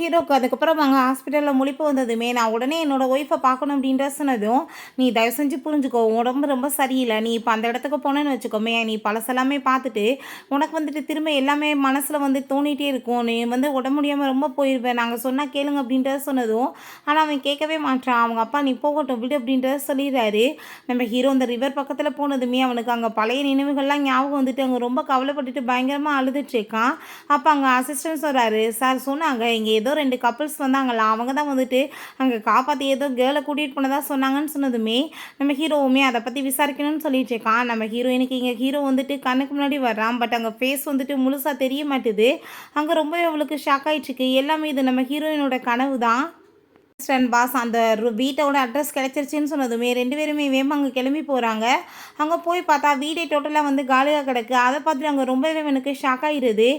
ஹீரோக்கு அதுக்கப்புறம் அங்கே ஹாஸ்பிட்டலில் முழிப்பு வந்ததுமே நான் உடனே என்னோடய ஒய்ஃபை பார்க்கணும் அப்படின்ற சொன்னதும், நீ தயவு செஞ்சு புரிஞ்சுக்கோ, உடம்பு ரொம்ப சரியில்லை, நீ இப்போ அந்த இடத்துக்கு போனேன்னு வச்சுக்கோமே, நீ பழசெல்லாமே பார்த்துட்டு உனக்கு வந்துட்டு திரும்ப எல்லாமே மனசில் வந்து தோணிகிட்டே இருக்கும், நீ வந்து உடம்பு முடியாமல் ரொம்ப போயிடுவேன், நாங்கள் சொன்னால் கேளுங்க அப்படின்றத சொன்னதும், ஆனால் அவன் கேட்கவே மாட்டான். அவங்க அப்பா நீ போகட்டும் விடு அப்படின்றத சொல்லிடுறாரு. நம்ம ஹீரோ அந்த ரிவர் பக்கத்தில் போனதுமே அவனுக்கு அங்கே பழைய நினைவுகள்லாம் ஞாபகம் வந்துட்டு அங்கே ரொம்ப கவலைப்பட்டுட்டு பயங்கரமாக அழுதுட்டுருக்கான். அப்போ அங்கே அசிஸ்டன்ட் சொல்கிறாரு, சார் சொன்னாங்க இங்கே ஏதோ 2 கப்புள்ஸ் வந்தாங்களாம். அவங்க தான் வந்துட்டு அங்கே காப்பாற்றி ஏதோ கேர்ளை கூட்டிகிட்டு போனதா சொன்னாங்கன்னு சொன்னதுமே நம்ம ஹீரோவுமே அதை பற்றி விசாரிக்கணும்னு சொல்லிட்டு இருக்கான். நம்ம ஹீரோயினுக்கு இங்கே ஹீரோ வந்துட்டு கண்ணுக்கு முன்னாடி வர்றான். பட் அங்கே ஃபேஸ் வந்துட்டு முழுசாக தெரிய மாட்டுது. அங்கே ரொம்பவே அவளுக்கு ஷாக் ஆகிட்டுருக்கு. எல்லாமே இது நம்ம ஹீரோயினோட கனவு தான். அண்ட் பாஸ் அந்த வீட்டோட அட்ரஸ் கிடச்சிருச்சுன்னு சொன்னதுமே 2 பேருமே வேகமாக அங்கே கிளம்பி போகிறாங்க. அங்கே போய் பார்த்தா வீடே டோட்டலாக வந்து காலியாக கிடக்கு. அதை பார்த்துட்டு அங்கே ரொம்பவே எனக்கு ஷாக் ஆகிடுது.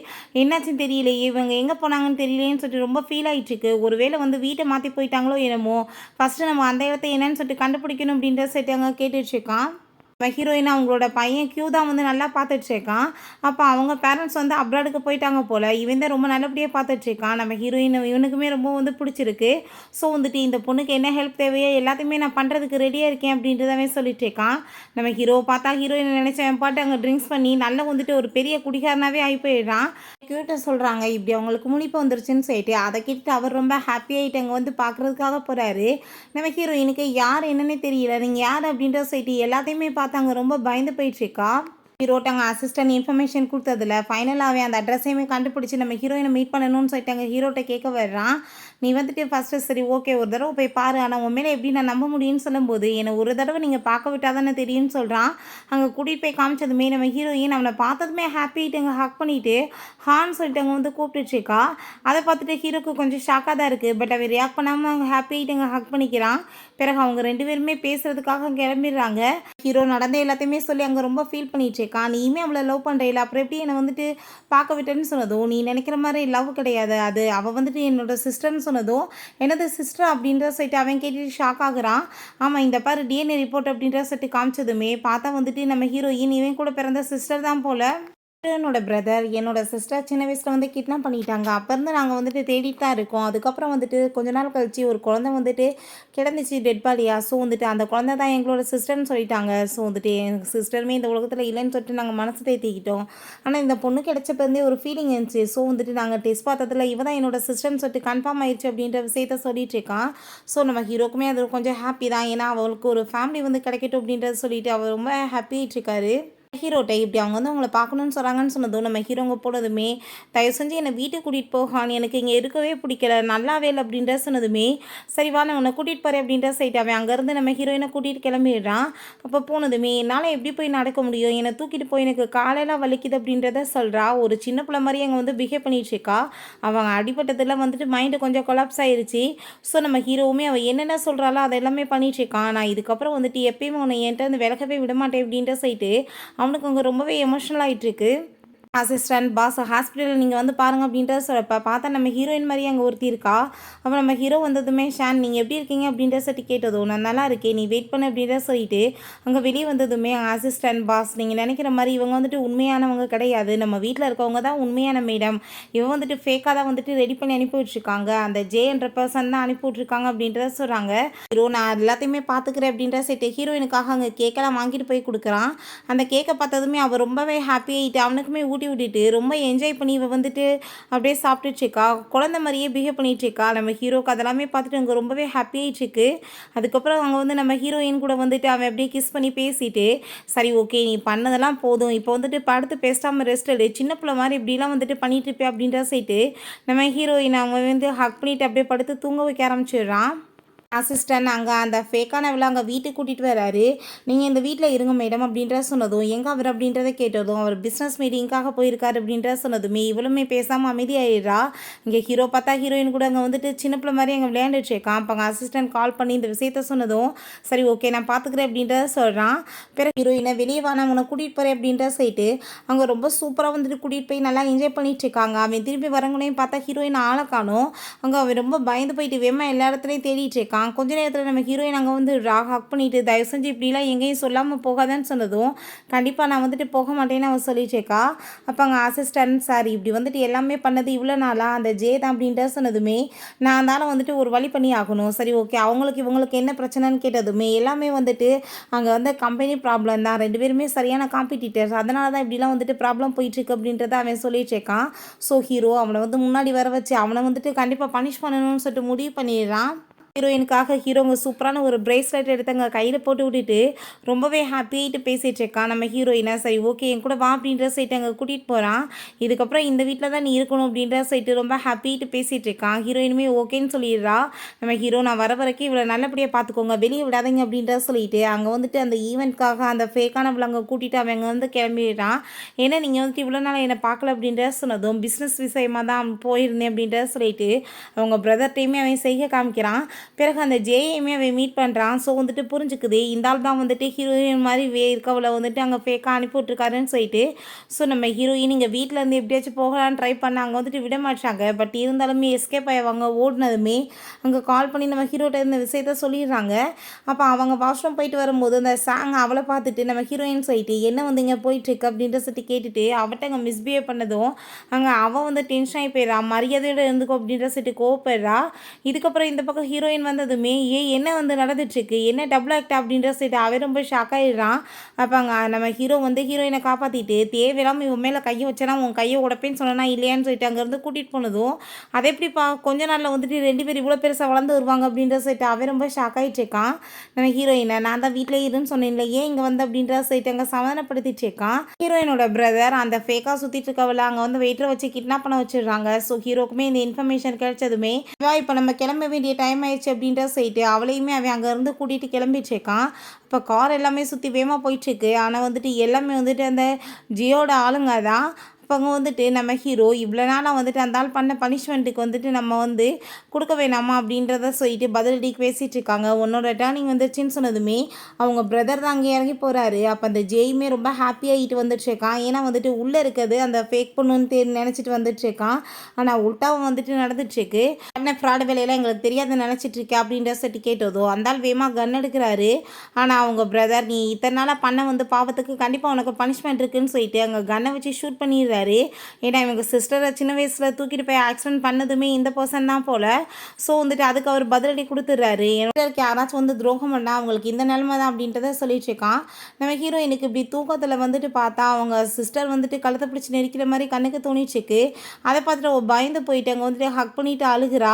என்னாச்சுன்னு தெரியலையே, இவங்க எங்கே போனாங்கன்னு தெரியலேன்னு சொல்லிட்டு ரொம்ப ஃபீல் ஆகிட்டுருக்கு. ஒருவேளை வந்து வீட்டை மாற்றி போயிட்டாங்களோ என்னமோ. ஃபஸ்ட்டு நம்ம அந்த இடத்த என்னன்னு சொல்லிட்டு கண்டுபிடிக்கணும் அப்படின்ற செட்டு அங்கே கேட்டுட்ருக்கான். ஹீரோயின் அவங்களோட பையன் கியூ தான் வந்து நல்லா பார்த்துட்ருக்கான். அப்போ அவங்க பேரண்ட்ஸ் வந்து அப்ராடுக்கு போயிட்டாங்க போல். இவன் தான் ரொம்ப நல்லபடியாக பார்த்துட்ருக்கான். நம்ம ஹீரோயின் இவனுக்குமே ரொம்ப வந்து பிடிச்சிருக்கு. ஸோ வந்துட்டு இந்த பொண்ணுக்கு என்ன ஹெல்ப் தேவையோ எல்லாத்தையுமே நான் பண்ணுறதுக்கு ரெடியாக இருக்கேன் அப்படின்றதாவே சொல்லிட்டுருக்கான். நம்ம ஹீரோ பார்த்தா ஹீரோயின் நினச்சவன் பாட்டு அங்கே ட்ரிங்க்ஸ் பண்ணி நல்லா வந்துட்டு ஒரு பெரிய குடிகாரனாகவே ஆகி போயிடுறான். கியூட்ட சொல்கிறாங்க இப்படி அவங்களுக்கு முழிப்பு வந்துருச்சுன்னு சொல்லிட்டு அதை கேட்டுட்டு அவர் ரொம்ப ஹாப்பியாகிட்டு அங்கே வந்து பார்க்குறதுக்காக போகிறாரு. நம்ம ஹீரோயினுக்கு யார் என்னன்னே தெரியல, நீங்கள் யார் அப்படின்ற சொல்லிட்டு எல்லாத்தையுமே பார்த்தாங்க ரொம்ப பயந்து போயிட்டுருக்கா. ஹீரோட்டாங்க அசிஸ்டன்ட் இன்ஃபர்மேஷன் கொடுத்ததில்ல ஃபைனலாகவே அந்த அட்ரஸையுமே கண்டுபிடிச்சி நம்ம ஹீரோயினை மீட் பண்ணணும்னு சொல்லிட்டாங்க. ஹீரோட்ட கேட்க வர்றான். நீ வந்துட்டு ஃபஸ்ட்டு சரி ஓகே ஒரு தடவை போய் பாரு, ஆனால் உன் மேலே எப்படி நான் நம்ப முடியும்னு சொல்லும்போது என்னை ஒரு தடவை நீங்கள் பார்க்க விட்டால் தானே தெரியும்னு சொல்கிறான். அங்கே கூட்டிகிட்டு போய் காமிச்சதுமே நம்ம ஹீரோயின் அவனை பார்த்ததுமே ஹாப்பிட்டு அங்கே ஹக் பண்ணிவிட்டு ஹான்னு சொல்லிட்டு அங்கே வந்து கூப்பிட்டுருக்கா. அதை பார்த்துட்டு ஹீரோக்கு கொஞ்சம் ஷாக்காக தான் இருக்குது. பட் அவன் ரியாக்ட் பண்ணாமல் அங்கே ஹாப்பிட்டு அங்கே ஹக் பண்ணிக்கிறான். பிறகு அவங்க 2 பேருமே பேசுகிறதுக்காக கிளம்பிடுறாங்க. ஹீரோ நடந்த எல்லாத்தையுமே சொல்லி அங்கே ரொம்ப ஃபீல் பண்ணிட்டு இருக்கான். நீயுமே அவளை லவ் பண்ணுறீல, அப்புறம் எப்படி என்னை வந்துட்டு பார்க்க விட்டேன்னு சொன்னதும் நீ நினைக்கிற மாதிரி லவ் கிடையாது, அது அவள் வந்துட்டு என்னோட சிஸ்டர்னு சொன்னதும் எனது சிஸ்டர் அப்படின்ற சொல்லிட்டு அவன் கேட்டுட்டு ஷாக் ஆகுறான். ஆமாம் இந்த பாரு டிஎன்ஏ ரிப்போர்ட் அப்படின்ற சொல்லிட்டு காமிச்சதுமே பார்த்தா வந்துட்டு நம்ம ஹீரோயின் இவன் கூட பிறந்த சிஸ்டர் தான் போல். என்னோட பிரதர் என்னோட சிஸ்டர் சின்ன வயசில் வந்து கிட்னாப் பண்ணிட்டாங்க. அப்போ இருந்து நாங்கள் வந்துட்டு தேடிட்டு தான் இருக்கோம். அதுக்கப்புறம் வந்துட்டு கொஞ்ச நாள் கழிச்சு ஒரு குழந்தை வந்துட்டு கிடந்துச்சு டெட் பாடியாக. ஸோ வந்துட்டு அந்த குழந்தை தான் எங்களோட சிஸ்டர்னு சொல்லிட்டாங்க. ஸோ வந்துட்டு எங்கள் சிஸ்டருமே இந்த உலகத்தில் இல்லைன்னு சொல்லிட்டு நாங்கள் மனசு தேத்திக்கிட்டோம். ஆனால் இந்த பொண்ணு கிடச்சப்பேருந்தே ஒரு ஃபீலிங் இருந்துச்சு. ஸோ வந்துட்டு நாங்கள் டெஸ்ட் பார்த்ததில் இவ தான் என்னோட சிஸ்டர்னு சொல்லிட்டு கன்ஃபார்ம் ஆயிடுச்சு அப்படின்ற விஷயத்த சொல்லிட்டு இருக்கான். ஸோ நம்ம ஹீரோக்குமே அது கொஞ்சம் ஹாப்பி தான். ஏன்னா அவளுக்கு ஒரு ஃபேமிலி வந்து கிடைக்கட்டும் அப்படின்றத சொல்லிட்டு அவர் ரொம்ப ஹாப்பி ஆகிட்டுருக்காரு. ஹீரோட்டை இப்படி அவங்க வந்து உங்களை பார்க்கணுன்னு சொல்கிறாங்கன்னு சொன்னதும் நம்ம ஹீரோங்க போனதுமே தயவு செஞ்சு என்னை வீட்டுக்கு கூட்டிகிட்டு போகான், எனக்கு இங்கே இருக்கவே பிடிக்கல, நல்லாவே இல்லை அப்படின்ற சொன்னதுமே சரி வா நான் உன்னை கூட்டிகிட்டு போகிறேன் அப்படின்ற சைட்டு அவன் அங்கேருந்து நம்ம ஹீரோயினை கூட்டிகிட்டு கிளம்பிடுறான். அப்போ போனதுமே என்னால் எப்படி போய் நடக்க முடியும், என்னை தூக்கிட்டு போய் எனக்கு காலையில் வலிக்குது அப்படின்றத சொல்கிறா. ஒரு சின்ன பிள்ளை மாதிரி அங்கே வந்து பிஹேவ் பண்ணிட்டுருக்கா. அவங்க அடிப்பட்டதில் வந்துட்டு மைண்டு கொஞ்சம் கொலாப்ஸ் ஆயிடுச்சு. ஸோ நம்ம ஹீரோவுமே அவள் என்னென்ன சொல்கிறாளோ அதை எல்லாமே பண்ணிட்டுருக்கான். நான் இதுக்கப்புறம் வந்துட்டு எப்பயுமே உன்னை என்கிட்ட வந்து விலகவே விட மாட்டேன் அப்படின்ற சைட்டு அவனுக்கு அங்கே ரொம்பவே எமோஷனல் ஆகிட்டுருக்கு. அசிஸ்டன்ட் பாஸ் ஹாஸ்பிட்டலில் நீங்கள் வந்து பாருங்கள் அப்படின்றத சொல்லப்போ பார்த்தா நம்ம ஹீரோயின் மாதிரி அங்கே ஒருத்தி இருக்கா. அப்போ நம்ம ஹீரோ வந்ததுமே ஷான் நீங்கள் எப்படி இருக்கீங்க அப்படின்ற சொல்லி கேட்டதோ நான் நல்லா இருக்கேன் நீ வெயிட் பண்ண அப்படின்ற சொல்லிட்டு அங்கே வெளியே வந்ததுமே அசிஸ்டன்ட் பாஸ் நீங்கள் நினைக்கிற மாதிரி இவங்க வந்துட்டு உண்மையானவங்க கிடையாது, நம்ம வீட்டில் இருக்கவங்க தான் உண்மையான மேடம், இவன் வந்துட்டு ஃபேக்காக தான் வந்துட்டு ரெடி பண்ணி அனுப்பி விட்ருக்காங்க, அந்த ஜே என்ற பர்சன் தான் அனுப்பி விட்ருக்காங்க அப்படின்றத சொல்கிறாங்க. ஹீரோ நான் எல்லாத்தையுமே பார்த்துக்கிறேன் அப்படின்ற சொல்லிட்டு ஹீரோயினுக்காக அங்கே கேக்கெல்லாம் வாங்கிட்டு போய் கொடுக்குறான். அந்த கேக்கை பார்த்ததுமே அவள் ரொம்பவே ஹாப்பி ஆகிட்டு அவனுக்குமே ஊட்டி விட்டுட்டு ரொம்ப என்ஜாய் பண்ணி இவ வந்துட்டு அப்படியே சாப்பிட்டுட்ருக்கா. குழந்தை மாதிரியே பிஹேவ் பண்ணிகிட்ருக்கா. நம்ம ஹீரோக்கு அதெல்லாமே பார்த்துட்டு அங்கே ரொம்பவே ஹாப்பி ஆகிட்டுருக்கு. அதுக்கப்புறம் அங்கே வந்து நம்ம ஹீரோயின் கூட வந்துட்டு அவன் அப்படியே கிஸ் பண்ணி பேசிட்டு சரி ஓகே நீ பண்ணதெல்லாம் போதும், இப்போ வந்துட்டு படுத்து பேசாமல் ரெஸ்ட் எடு, சின்ன பிள்ளை மாதிரி இப்படிலாம் வந்துட்டு பண்ணிட்டு இருப்பேன் அப்படின்ற சொல்லிட்டு நம்ம ஹீரோயின் அவன் வந்து ஹக் பண்ணிட்டு அப்படியே படுத்து தூங்க வைக்க ஆரம்பிச்சிடுறான். அசிஸ்டன்ட் அங்கே அந்த ஃபேக்கானவளை அங்கே வீட்டுக்கு கூட்டிகிட்டு வராரு. நீங்கள் இந்த வீட்டில் இருங்க மேடம் அப்படின்ற சொன்னதும் எங்கே அவர் அப்படின்றத கேட்டதும் அவர் பிஸ்னஸ் மீட்டிங்காக போயிருக்காரு அப்படின்ற சொன்னதுமே இவளுமே பேசாமல் அமைதியாயிடுறா. இங்கே ஹீரோ பார்த்தா ஹீரோயின் கூட அங்கே வந்துட்டு சின்ன பிள்ளை மாதிரி அங்கே விளையாண்டுட்ருக்கான். அப்போ அங்கே அசிஸ்டன்ட் கால் பண்ணி இந்த விஷயத்த சொன்னதும் சரி ஓகே நான் பார்த்துக்கிறேன் அப்படின்றத சொல்கிறான். பிறகு ஹீரோயினை வெளியே வா நான் உன்னை கூட்டிகிட்டு போகிறேன் அப்படின்ற சொல்லிட்டு அங்கே ரொம்ப சூப்பராக வந்துட்டு கூட்டிகிட்டு போய் நல்லா என்ஜாய் பண்ணிகிட்ருக்காங்க. அவன் திருப்பி வரங்களையும் பார்த்தா ஹீரோயின் ஆளை காணும். அங்கே அவன் ரொம்ப பயந்து போயிட்டு வேமா எல்லா இடத்துலையும் தேடிட்டு இருக்கான். கொஞ்ச நேரத்தில் நம்ம ஹீரோயின் அங்கே வந்து ஹக் பண்ணிட்டு தயவு செஞ்சு இப்படிலாம் எங்கேயும் சொல்லாமல் போகாதான்னு சொன்னதும் கண்டிப்பாக நான் வந்துட்டு போக மாட்டேன்னு அவன் சொல்லிட்டேக்கா. அப்போ அங்கே அசிஸ்டன்ட் சார் இப்படி வந்துட்டு எல்லாமே பண்ணது இவ்வளோ நாளாக அந்த ஜே தான் அப்படின்ட்டு சொன்னதுமே நான் இருந்தாலும் வந்துட்டு ஒரு வழி பண்ணி ஆகணும். சரி ஓகே அவங்களுக்கு இவங்களுக்கு என்ன பிரச்சனைன்னு கேட்டதுமே எல்லாமே வந்துட்டு அங்கே வந்து கம்பெனி ப்ராப்ளம் தான், 2 பேருமே சரியான காம்படிட்டர்ஸ், அதனால தான் இப்படிலாம் வந்துட்டு ப்ராப்ளம் போயிட்டுருக்கு அப்படின்றத அவன் சொல்லிட்டுருக்கான். ஸோ ஹீரோ அவனை வந்து முன்னாடி வர வச்சு அவனை வந்துட்டு கண்டிப்பாக பனிஷ் பண்ணணும்னு சொல்லிட்டு முடிவு பண்ணிடுறான். ஹீரோயினுக்காக ஹீரோங்க சூப்பரான ஒரு பிரேஸ்லெட் எடுத்தங்க கையில் போட்டு விட்டுட்டு ரொம்பவே ஹாப்பியாகிட்டு பேசிகிட்டு இருக்கான் நம்ம ஹீரோயினை. சரி ஓகே என் கூட வா அப்படின்ற சைட்டு அங்கே கூட்டிகிட்டு போகிறான். இதுக்கப்புறம் இந்த வீட்டில் தான் நீ இருக்கணும் அப்படின்ற சைட்டு ரொம்ப ஹாப்பியாகிட்டு பேசிகிட்டு இருக்கான். ஹீரோயினுமே ஓகேன்னு சொல்லிடுறா. நம்ம ஹீரோ நான் வர வரைக்கும் இவ்வளோ நல்லபடியாக பார்த்துக்கோங்க, வெளியே விடாதீங்க அப்படின்ற சொல்லிட்டு அங்கே வந்துட்டு அந்த ஈவெண்ட்காக அந்த ஃபேக்கானவளை அங்கே கூட்டிகிட்டு அவங்க வந்து கிளம்பிடுறான். ஏன்னா நீங்கள் வந்துட்டு இவ்வளோ நாள் என்னை பார்க்கல அப்படின்ற சொன்னதும் பிஸ்னஸ் விஷயமாக தான் போயிருந்தேன் அப்படின்ற சொல்லிட்டு அவங்க பிரதர்ட்டையுமே அவன் செய்ய காமிக்கிறான். பிறகு அந்த ஜேயுமே அவன் மீட் பண்ணுறான். ஸோ வந்துட்டு புரிஞ்சுக்குது இந்த ஆள் தான் வந்துட்டு ஹீரோயின் மாதிரி இருக்கவளை வந்துட்டு அங்கே ஃபேக்காக அனுப்பிவிட்ருக்காருன்னு சொல்லிட்டு. ஸோ நம்ம ஹீரோயின் இங்கே வீட்டிலேருந்து எப்படியாச்சும் போகலான்னு ட்ரை பண்ண அங்கே வந்துட்டு விட மாட்டாங்க. பட் இருந்தாலுமே எஸ்கேப் ஆகிவாங்க. ஓடினதுமே அங்கே கால் பண்ணி நம்ம ஹீரோட்ட இந்த விஷயத்த சொல்லிடுறாங்க. அப்போ அவங்க வாஷ்ரூம் போயிட்டு வரும்போது அந்த சாங் அவளை பார்த்துட்டு நம்ம ஹீரோயின் சொல்லிட்டு என்ன வந்து இங்கே போயிட்டுருக்கு அப்படின்ற சொல்லிட்டு கேட்டுட்டு அவட்ட அங்கே மிஸ்பிஹேவ் பண்ணதும் அங்கே அவள் வந்து டென்ஷன் ஆகி போயிடா. மரியாதையோடு இருந்துக்கோ அப்படின்ற சொல்லிட்டு கோவப்படுறா. இதுக்கப்புறம் இந்த பக்கம் ஹீரோயின் வந்ததுமே என்ன வந்து நடந்துட்டுருக்கு, என்ன டபுள் ஆக்ட் அப்படின்ற சொல்லிட்டு அவன் ரொம்ப ஷாக் ஆகிடுறான். அப்போ அங்கே நம்ம ஹீரோ வந்து ஹீரோயினை காப்பாற்றிட்டு தேவையில்லாமல் இவன் மேலே கையை வச்சேன்னா உன் கையை உடப்பேன்னு சொன்னா இல்லையான்னு சொல்லிட்டு அங்கேருந்து கூட்டிகிட்டு போனதும் அதை எப்படிப்பா கொஞ்ச நாளில் வந்துட்டு 2 பேர் இவ்வளோ பெருசாக வளர்ந்து வருவாங்க அப்படின்ற சொல்லிட்டு அவன் ரொம்ப ஷாக் ஆகிட்டு இருக்கான். நம்ம ஹீரோயினை நான் தான் வீட்டிலே இருன்னு சொன்னேன்ல ஏன் இங்கே வந்து அப்படின்ற சொல்லிட்டு அங்கே சமாதானப்படுத்திட்டு இருக்கான். ஹீரோயினோட பிரதர் அந்த ஃபேக்காக சுற்றிட்டு இருக்கவளை அங்கே வந்து வெயிட்டரை வச்சு கிட்னாப் பண்ண வச்சிடுறாங்க. ஸோ ஹீரோக்குமே இந்த இன்ஃபர்மேஷன் கிடைச்சதுமே இப்போ நம்ம கிளம்ப வேண்டிய டைம் ஆயிடுச்சு அப்படின்ற சொல்லிட்டு அவளையுமே அவன் அங்கேருந்து கூட்டிகிட்டு கிளம்பிட்டுருக்கான். இப்போ கார் எல்லாமே சுற்றி வேகமாக போயிட்டுருக்கு. ஆனால் வந்துட்டு எல்லாமே வந்துட்டு அந்த ஜியோட ஆளுங்க தான். இப்போ அங்கே வந்துட்டு நம்ம ஹீரோ இவ்வளோ நாளாக வந்துட்டு அந்த ஆள் பண்ண பனிஷ்மெண்ட்டுக்கு வந்துட்டு நம்ம வந்து கொடுக்க வேணாமா அப்படின்றத சொல்லிட்டு பதிலடிக்கு பேசிகிட்டு இருக்காங்க. உன்னோட டேர்னிங் வந்துருச்சுன்னு சொன்னதுமே அவங்க பிரதர் தான் அங்கே இறங்கி போகிறாரு. அப்போ அந்த ஜெயுமே ரொம்ப ஹாப்பியாகிட்டு வந்துட்டுருக்கான். ஏன்னா வந்துட்டு உள்ளே இருக்கிறது அந்த ஃபேக் பொண்ணுன்னு நினச்சிட்டு வந்துட்டுருக்கான். ஆனால் உல்ட்டாவும் வந்துட்டு நடந்துட்டுருக்கு. என்ன ஃப்ராடு வேலையெல்லாம் எங்களுக்கு தெரியாத நினச்சிட்ருக்கேன் அப்படின்ற சொல்லிட்டு கேட்டதோ அந்த ஆள் வேகமாக கன் எடுக்கிறாரு. ஆனால் அவங்க பிரதர் நீ இத்தனை நாளாக பண்ண வந்து பாவத்துக்கு கண்டிப்பாக உனக்கு பனிஷ்மெண்ட் இருக்குன்னு சொல்லிட்டு அங்கே கன்னை வச்சு ஷூட் பண்ணிடுறாரு. ஏன்னா இவங்க சிஸ்டரை சின்ன வயசில் தூக்கிட்டு போய் ஆக்சிடென்ட் பண்ணதுமே இந்த பர்சன் தான் போல். ஸோ வந்துட்டு அதுக்கு அவர் பதிலடி கொடுத்துட்றாரு. எனக்கு யாராச்சும் வந்து துரோகம் பண்ணால் அவங்களுக்கு இந்த நிலைமை தான் அப்படின்றத சொல்லிட்டு இருக்கான். நம்ம ஹீரோயினுக்கு இப்படி தூக்கத்தில் வந்துட்டு பார்த்தா அவங்க சிஸ்டர் வந்துட்டு கழுத்தை பிடிச்சி நெரிக்கிற மாதிரி கண்ணுக்கு தோணிச்சுக்கு. அதை பார்த்துட்டு பயந்து போயிட்டு அங்கே வந்துட்டு ஹக் பண்ணிட்டு அழுகிறா.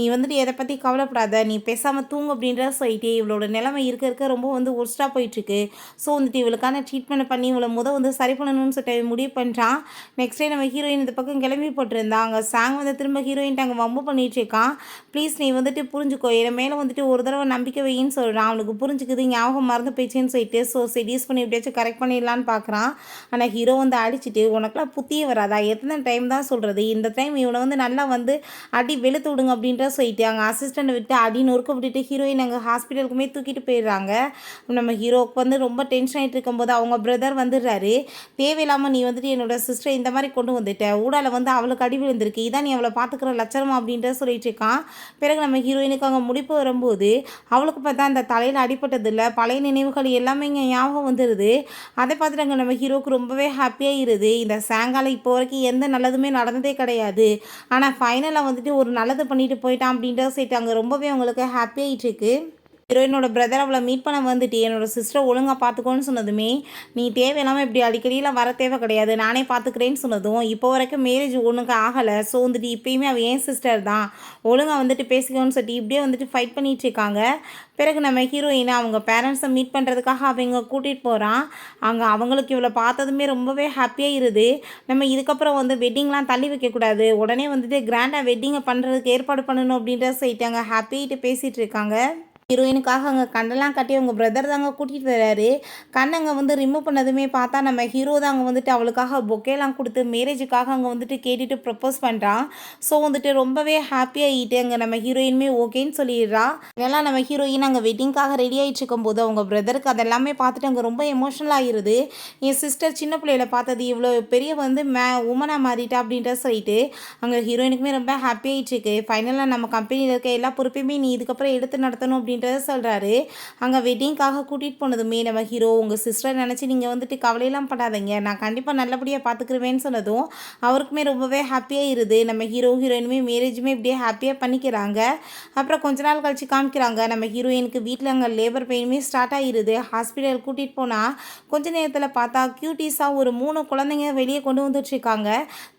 நீ வந்துட்டு எதை பற்றி கவலைப்படாத, நீ பேசாமல் தூங்கு அப்படின்ற சொல்லிட்டு இவளோட நிலைமை இருக்க ரொம்ப வந்து ஒர்ஸ்ட்டாக போயிட்டுருக்கு. ஸோ வந்துட்டு இவளுக்கான ட்ரீட்மெண்ட் பண்ணி இவளை வந்து சரி பண்ணணும்னு சொல்லிட்டு முடிவு பண்ணுறான். நெக்ஸ்ட் டே நம்ம ஹீரோயின் இந்த பக்கம் கிளம்பி போட்டிருந்தாங்க. சாங் வந்து திரும்ப ஹீரோயின்ட்டு அங்கே வம்பு பண்ணிட்டு இருக்கான். ப்ளீஸ் நீ வந்துட்டு புரிஞ்சுக்கோ, என் மேலே வந்துட்டு ஒரு தடவை நம்பிக்கை வையின்னு சொல்கிறான். அவனுக்கு புரிஞ்சுக்குது ஞாபகம் மறந்து போயிடுச்சுன்னு சொல்லிட்டு ஸோ செடியூஸ் பண்ணி எப்படியாச்சும் கரெக்ட் பண்ணிடலான்னு பார்க்குறான். ஆனால் ஹீரோ வந்து அடிச்சுட்டு உனக்குலாம் புத்தியே வராதா, எத்தனை டைம் தான் சொல்கிறது, இந்த டைம் இவனை வந்து நல்லா வந்து அடி வெளுத்து விடுங்க அப்படின்ற சொல்லிட்டு அங்கே அசிஸ்டண்ட்டை விட்டு அடி நொறுக்க விட்டுட்டு ஹீரோயின் அங்கே ஹாஸ்பிட்டலுக்குமே தூக்கிட்டு போயிடுறாங்க. நம்ம ஹீரோவுக்கு வந்து ரொம்ப டென்ஷன் ஆகிட்டு இருக்கும்போது அவங்க பிரதர் வந்துடுறாரு. தேவையில்லாமல் நீ வந்துட்டு என்னோட சிஸ்டர் இந்த மாதிரி கொண்டு வந்துட்ட, ஊடால வந்து அவளுக்கு அடி விழுந்திருக்கு, இதான் நீ அவளை பார்த்துக்கிற லட்சணமா அப்படின்ற சொல்லிட்டு இருக்கான். பிறகு நம்ம ஹீரோயினுக்கு அங்கே முடிப்பு வரும்போது அவளுக்கு பார்த்தா அந்த தலையில் அடிப்பட்டதில்லை, பழைய நினைவுகள் எல்லாமே இங்கே ஞாபகம் வந்துடுது. அதை பார்த்துட்டு அங்கே நம்ம ஹீரோவுக்கு ரொம்பவே ஹாப்பியாக இருது. இந்த சாங்கால இப்போ வரைக்கும் எந்த நல்லதுமே நடந்ததே கிடையாது, ஆனால் ஃபைனலாக வந்துட்டு ஒரு நல்லது பண்ணிட்டு போயிட்டான் அப்படின்ற சொல்லிட்டு அங்கே ரொம்பவே அவங்களுக்கு ஹாப்பியாகிட்டு இருக்கு. ஹீரோயினோட பிரதர் அவளை மீட் பண்ண வந்துட்டு என்னோட சிஸ்டரை ஒழுங்காக பார்த்துக்கோன்னு சொன்னதுமே நீ தேவையில்லாமல் இப்படி அடிக்கடியெலாம் வர தேவை கிடையாது, நானே பார்த்துக்கிறேன்னு சொன்னதும் இப்போ வரைக்கும் மேரேஜ் ஒன்றுக்கு ஆகலை. ஸோ வந்துட்டு இப்போயுமே அவள் ஏன் சிஸ்டர் தான், ஒழுங்காக வந்துட்டு பேசிக்கோன்னு சொல்லிட்டு இப்படியே வந்துட்டு ஃபைட் பண்ணிகிட்டு இருக்காங்க. பிறகு நம்ம ஹீரோயினை அவங்க பேரண்ட்ஸை மீட் பண்ணுறதுக்காக அவங்க கூட்டிகிட்டு போகிறான். அங்கே அவங்களுக்கு இவளை பார்த்ததுமே ரொம்பவே ஹாப்பியாக இருது. நம்ம இதுக்கப்புறம் வந்து வெட்டிங்லாம் தள்ளி வைக்கக்கூடாது, உடனே வந்துட்டு கிராண்டாக வெட்டிங்கை பண்ணுறதுக்கு ஏற்பாடு பண்ணணும் அப்படின்ற சொல்லிட்டு அங்கே ஹாப்பியாகிட்டு பேசிகிட்டு இருக்காங்க. ஹீரோயினுக்காக அங்கே கண்ணெல்லாம் கட்டி அவங்க பிரதர் தாங்க கூட்டிகிட்டு வர்றாரு. கண்ணங்க வந்து ரிமூவ் பண்ணதுமே பார்த்தா நம்ம ஹீரோ தான் அங்கே வந்துட்டு அவளுக்காக பொக்கேலாம் கொடுத்து மேரேஜுக்காக அங்கே வந்துட்டு கேட்டுட்டு ப்ரப்போஸ் பண்ணுறான். ஸோ வந்துட்டு ரொம்பவே ஹாப்பியாகிட்டு அங்கே நம்ம ஹீரோயினுமே ஓகேன்னு சொல்லிடுறா. இதெல்லாம் நம்ம ஹீரோயின் அங்கே வெட்டிங்காக ரெடி ஆகிட்டு இருக்கும்போது அவங்க பிரதருக்கு அதெல்லாமே பார்த்துட்டு அங்கே ரொம்ப எமோஷனல் ஆகிருது. என் சிஸ்டர் சின்ன பிள்ளையில பார்த்தது இவ்வளோ பெரிய வந்து உமனாக மாறிட்டா அப்படின்ற சொல்லிட்டு அங்கே ஹீரோயினுக்குமே ரொம்ப ஹாப்பியாகிட்டு இருக்கு. ஃபைனலாக நம்ம கம்பெனியில் இருக்க எல்லா பொறுப்பையுமே நீ இதுக்கப்புறம் எடுத்து நடத்தணும் அப்படின்னு அப்படின்றத சொல்கிறாரு. அங்கே வெட்டிங்காக கூட்டிகிட்டு போனதுமே நம்ம ஹீரோ உங்கள் சிஸ்டர் நினச்சி நீங்கள் வந்துட்டு கவலையெல்லாம் படாதீங்க, நான் கண்டிப்பாக நல்லபடியாக பார்த்துக்குருவேன்னு சொன்னதும் அவருக்குமே ரொம்பவே ஹாப்பியாக இருது. நம்ம ஹீரோயினுமே மேரேஜுமே இப்படியே ஹாப்பியாக பண்ணிக்கிறாங்க. அப்புறம் கொஞ்ச நாள் கழிச்சு காமிக்கிறாங்க நம்ம ஹீரோயினுக்கு வீட்டில் அங்கே லேபர் பெயினுமே ஸ்டார்ட் ஆகிருது. ஹாஸ்பிட்டல் கூட்டிகிட்டு போனால் கொஞ்ச நேரத்தில் பார்த்தா க்யூட்டீஸாக ஒரு 3 குழந்தைங்க வெளியே கொண்டு வந்துட்டுருக்காங்க.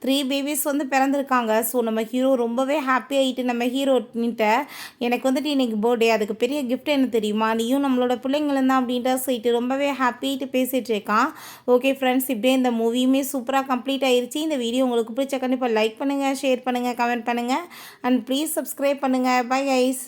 3 பேபிஸ் வந்து பிறந்திருக்காங்க. ஸோ நம்ம ஹீரோ ரொம்பவே ஹாப்பி ஆகிட்டு நம்ம ஹீரோனிட்ட எனக்கு வந்துட்டு இன்றைக்கி பர்த்டே, அதுக்கு பெரிய கிஃப்ட் என்ன தெரியுமா, நீயும் நம்மளோட பிள்ளைங்களும் தான் அப்படின்ட்டு சொல்லிட்டு ரொம்பவே ஹாப்பிட்டு பேசிகிட்டு இருக்கான். ஓகே ஃப்ரெண்ட்ஸ், இப்படியே இந்த மூவியுமே சூப்பராக கம்ப்ளீட் ஆயிடுச்சு. இந்த வீடியோ உங்களுக்கு பிடிச்ச கண்டிப்பாக லைக் பண்ணுங்கள், ஷேர் பண்ணுங்கள், கமெண்ட் பண்ணுங்கள் அண்ட் ப்ளீஸ் சப்ஸ்கிரைப் பண்ணுங்கள். Bye guys.